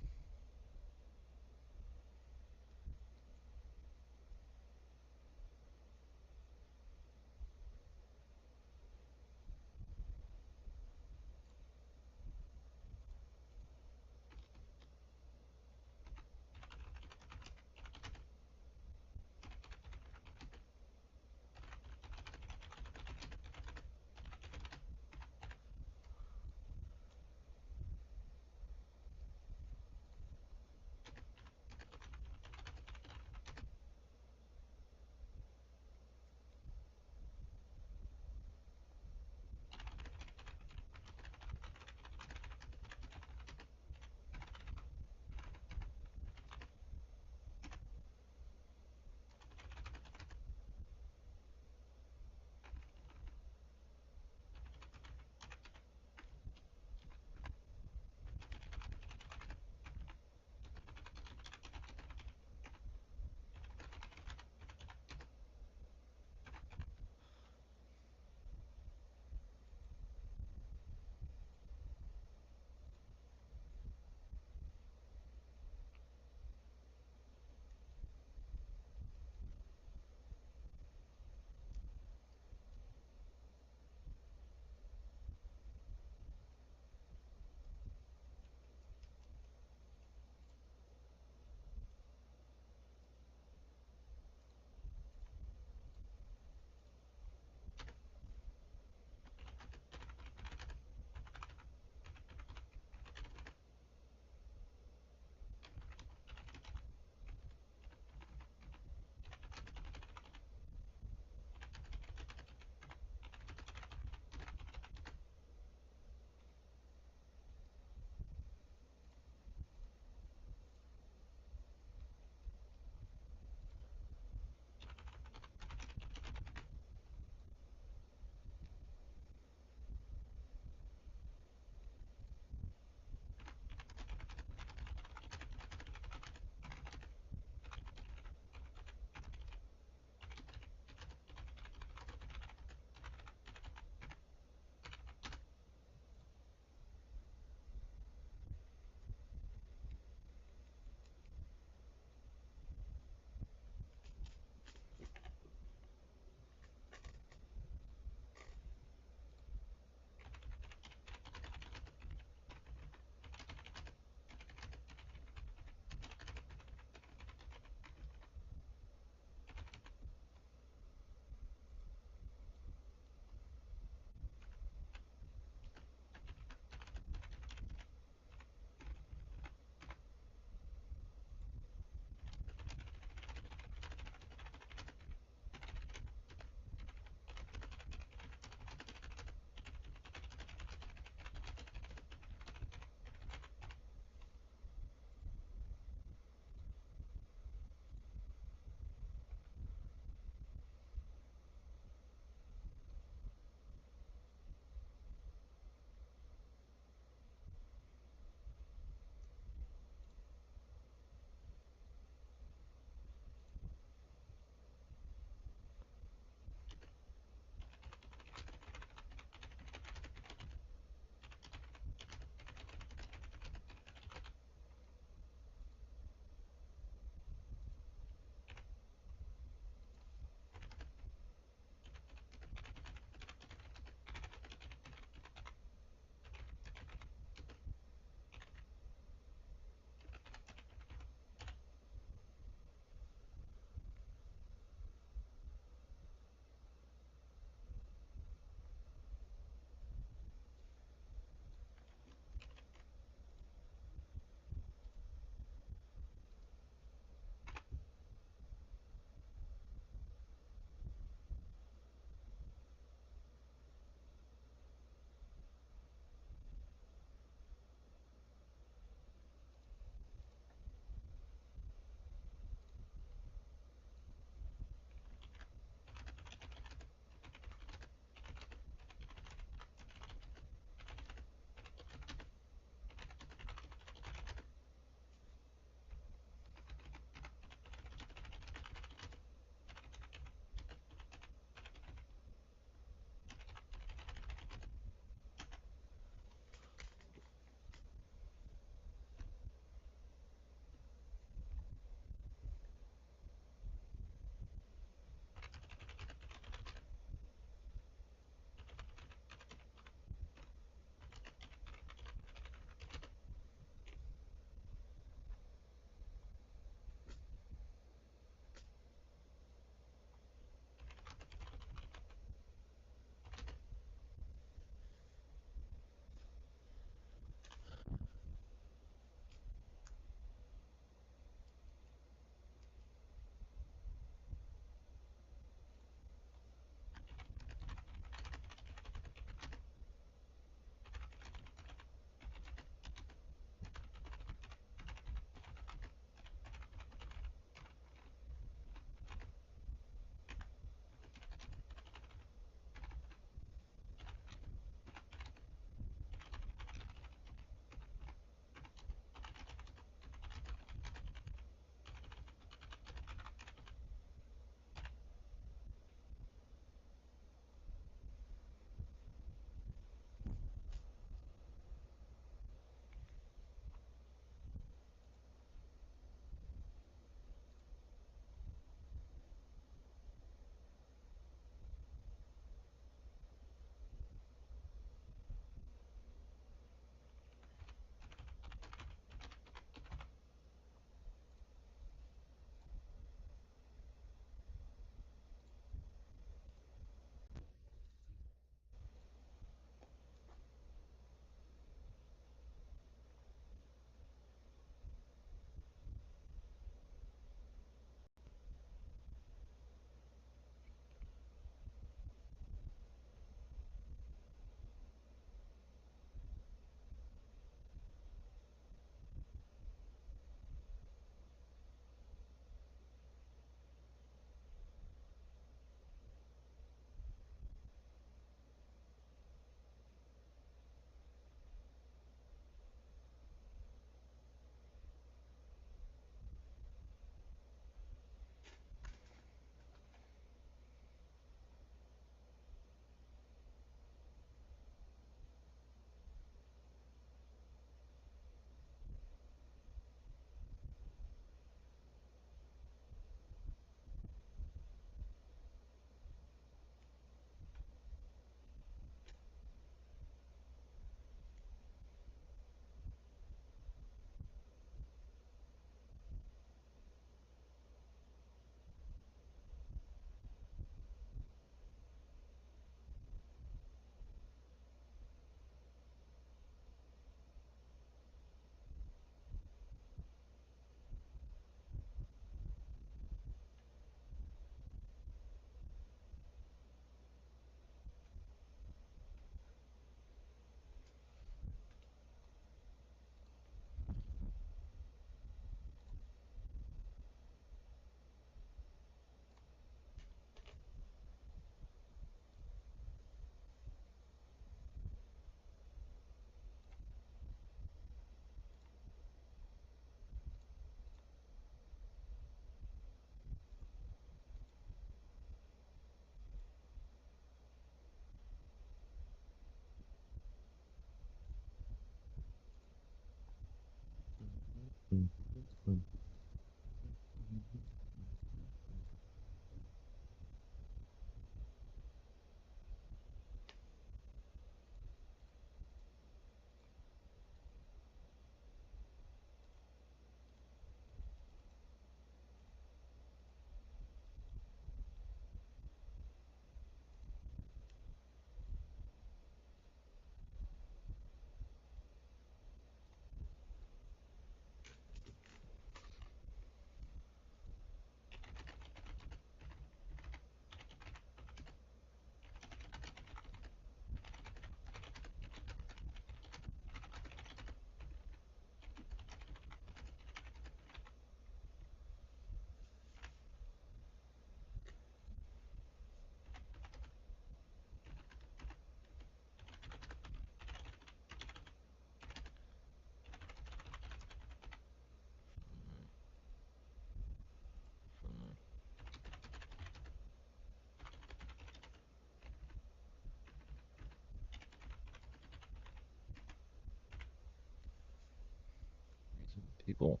people.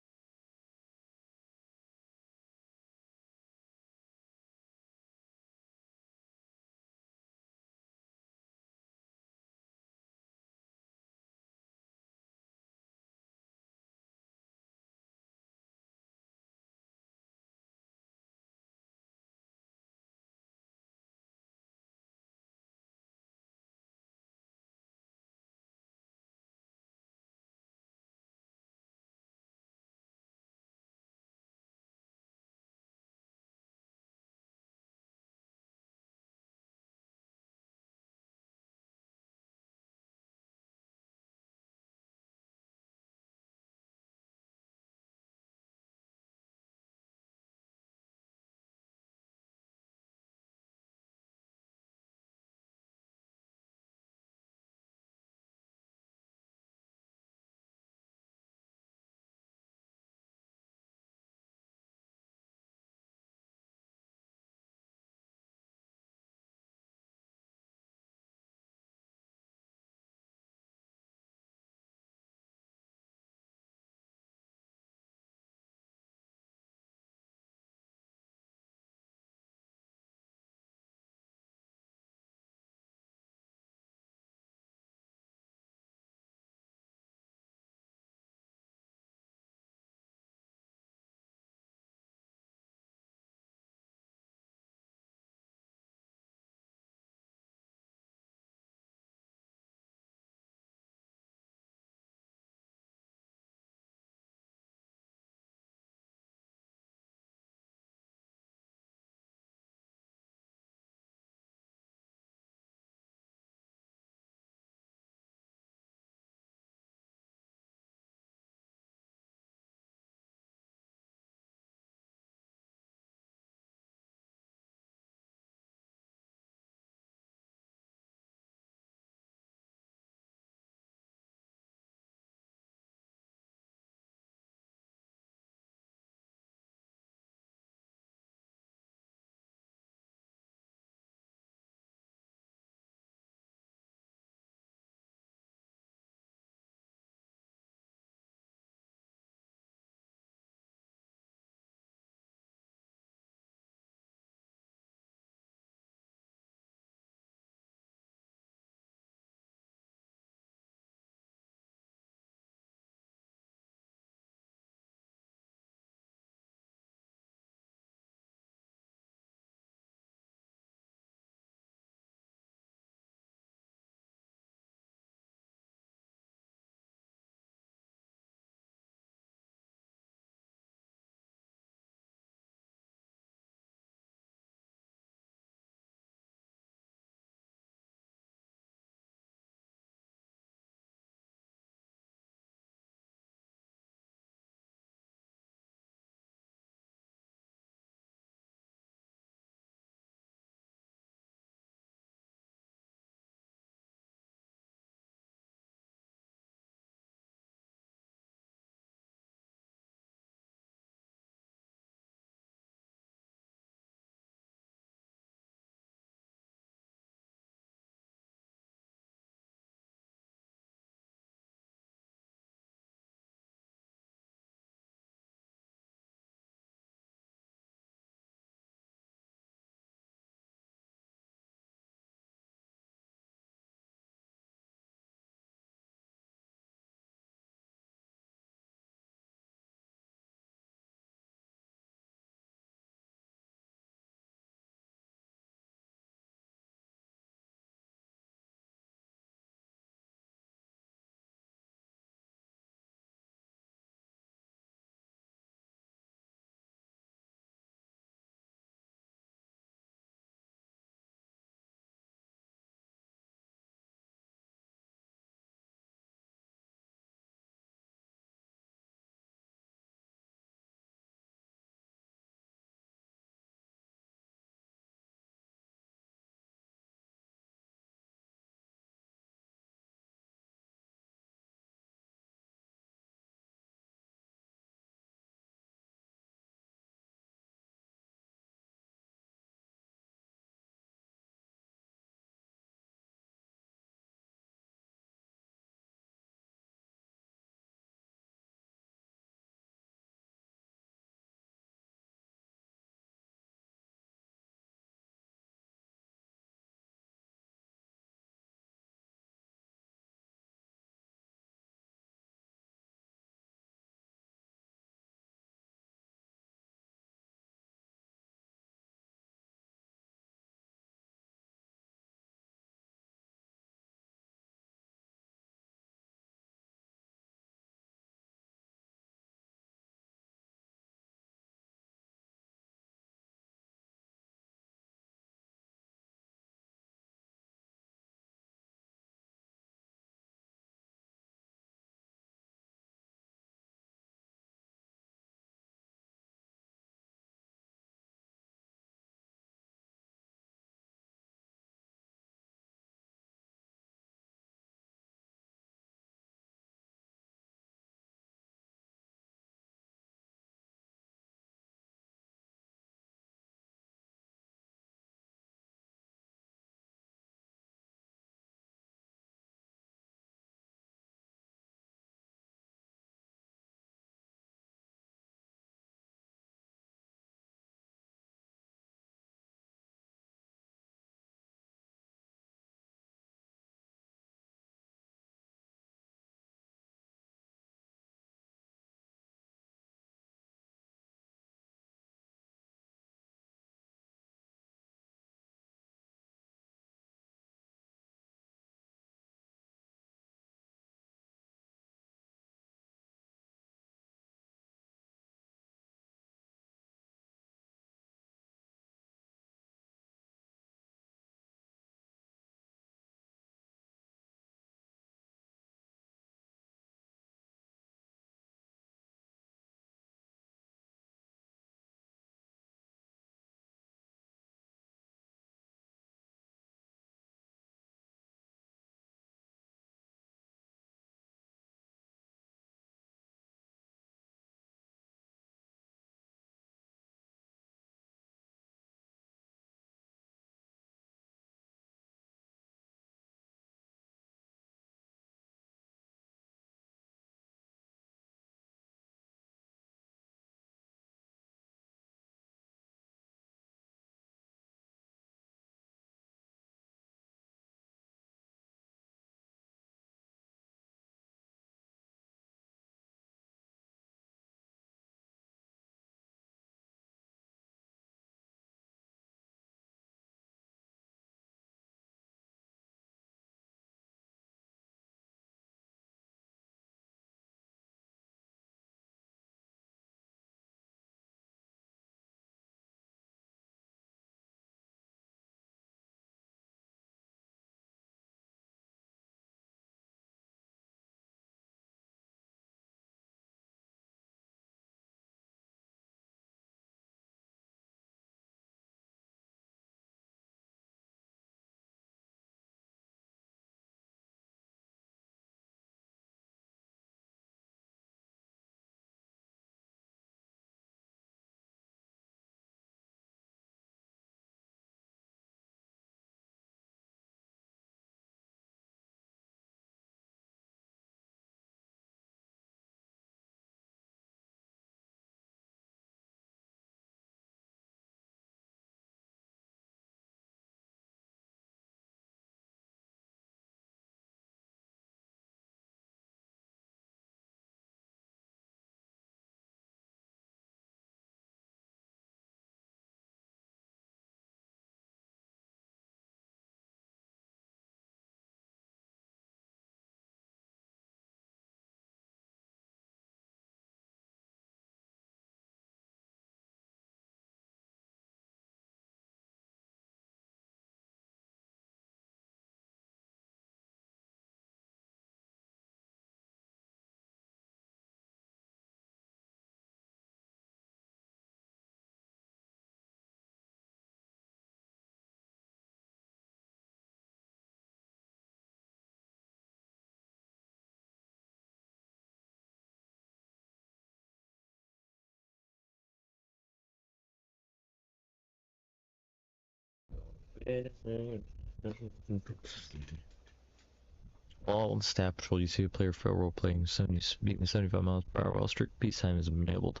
While on staff patrol, you see a player fail role playing 70, speeding 75 miles per hour while strict peacetime is enabled.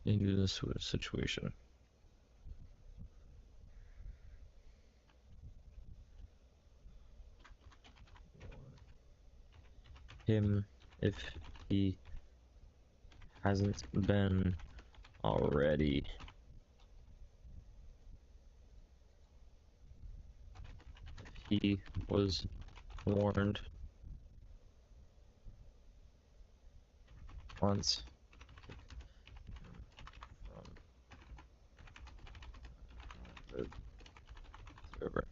Into this situation. Him, if he hasn't been already. If he was warned once from the server.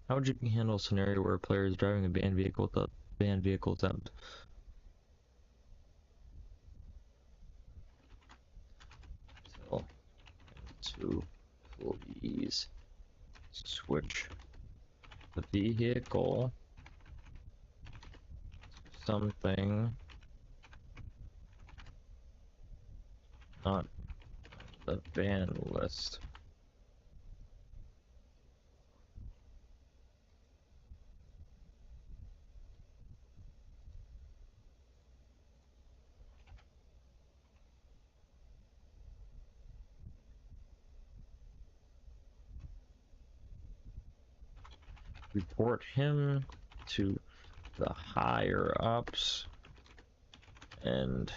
How would you handle a scenario where a player is driving a banned vehicle without banned vehicle attempt? Tell to please switch the vehicle to something not the ban list. Report him to the higher ups and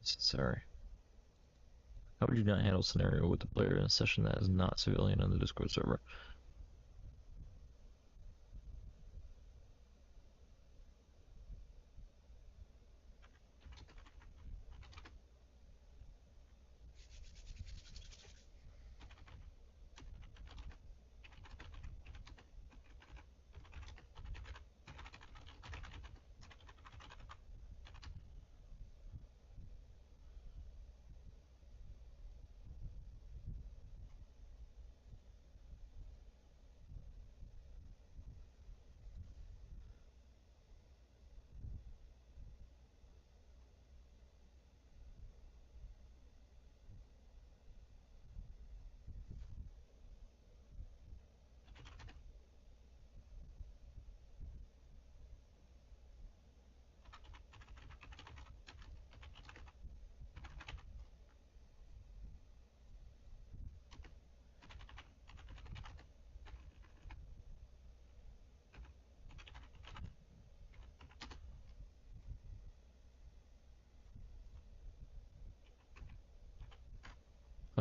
sorry. How would you not handle a scenario with a player in a session that is not civilian on the Discord server?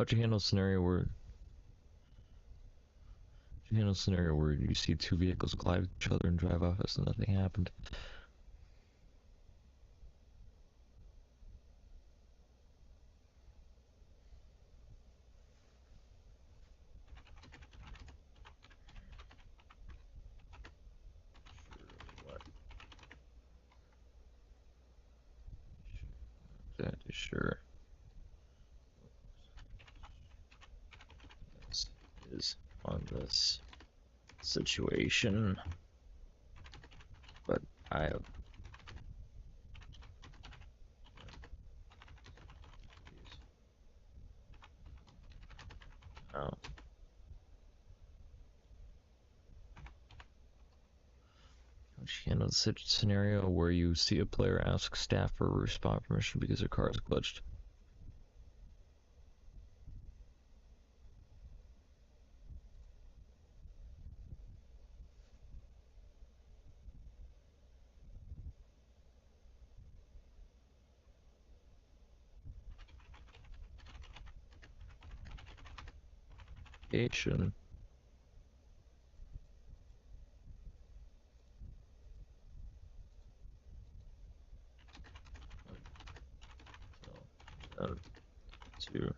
How'd you handle a scenario where you see two vehicles collide with each other and drive off as if nothing happened? That is sure. This is on this situation, but I have oh. How'd you handle the scenario where you see a player ask staff for respawn permission because their car is glitched? Asian. Two.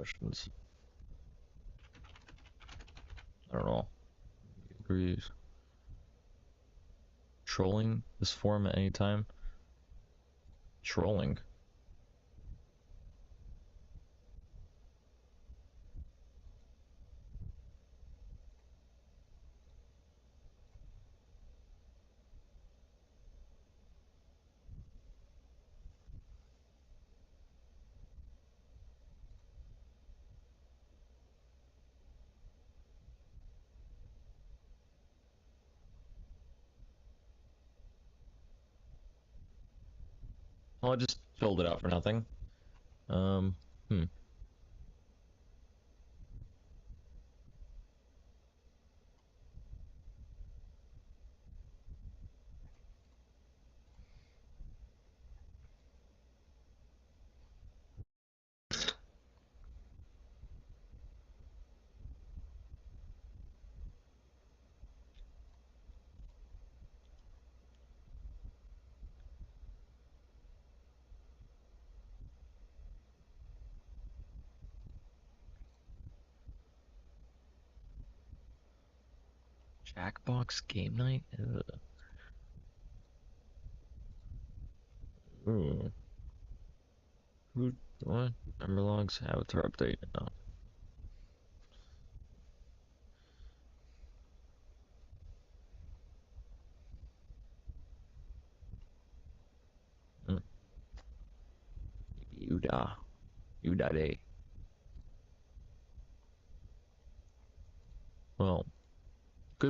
questions. I don't know. Agrees. Trolling this forum at any time? Trolling? Well, I just filled it out for nothing. Hmm. Jackbox game night? Ugh. Ooh. Who? What? Member logs? Avatar update? No. Hmm. Yuda. Yuda day. Well,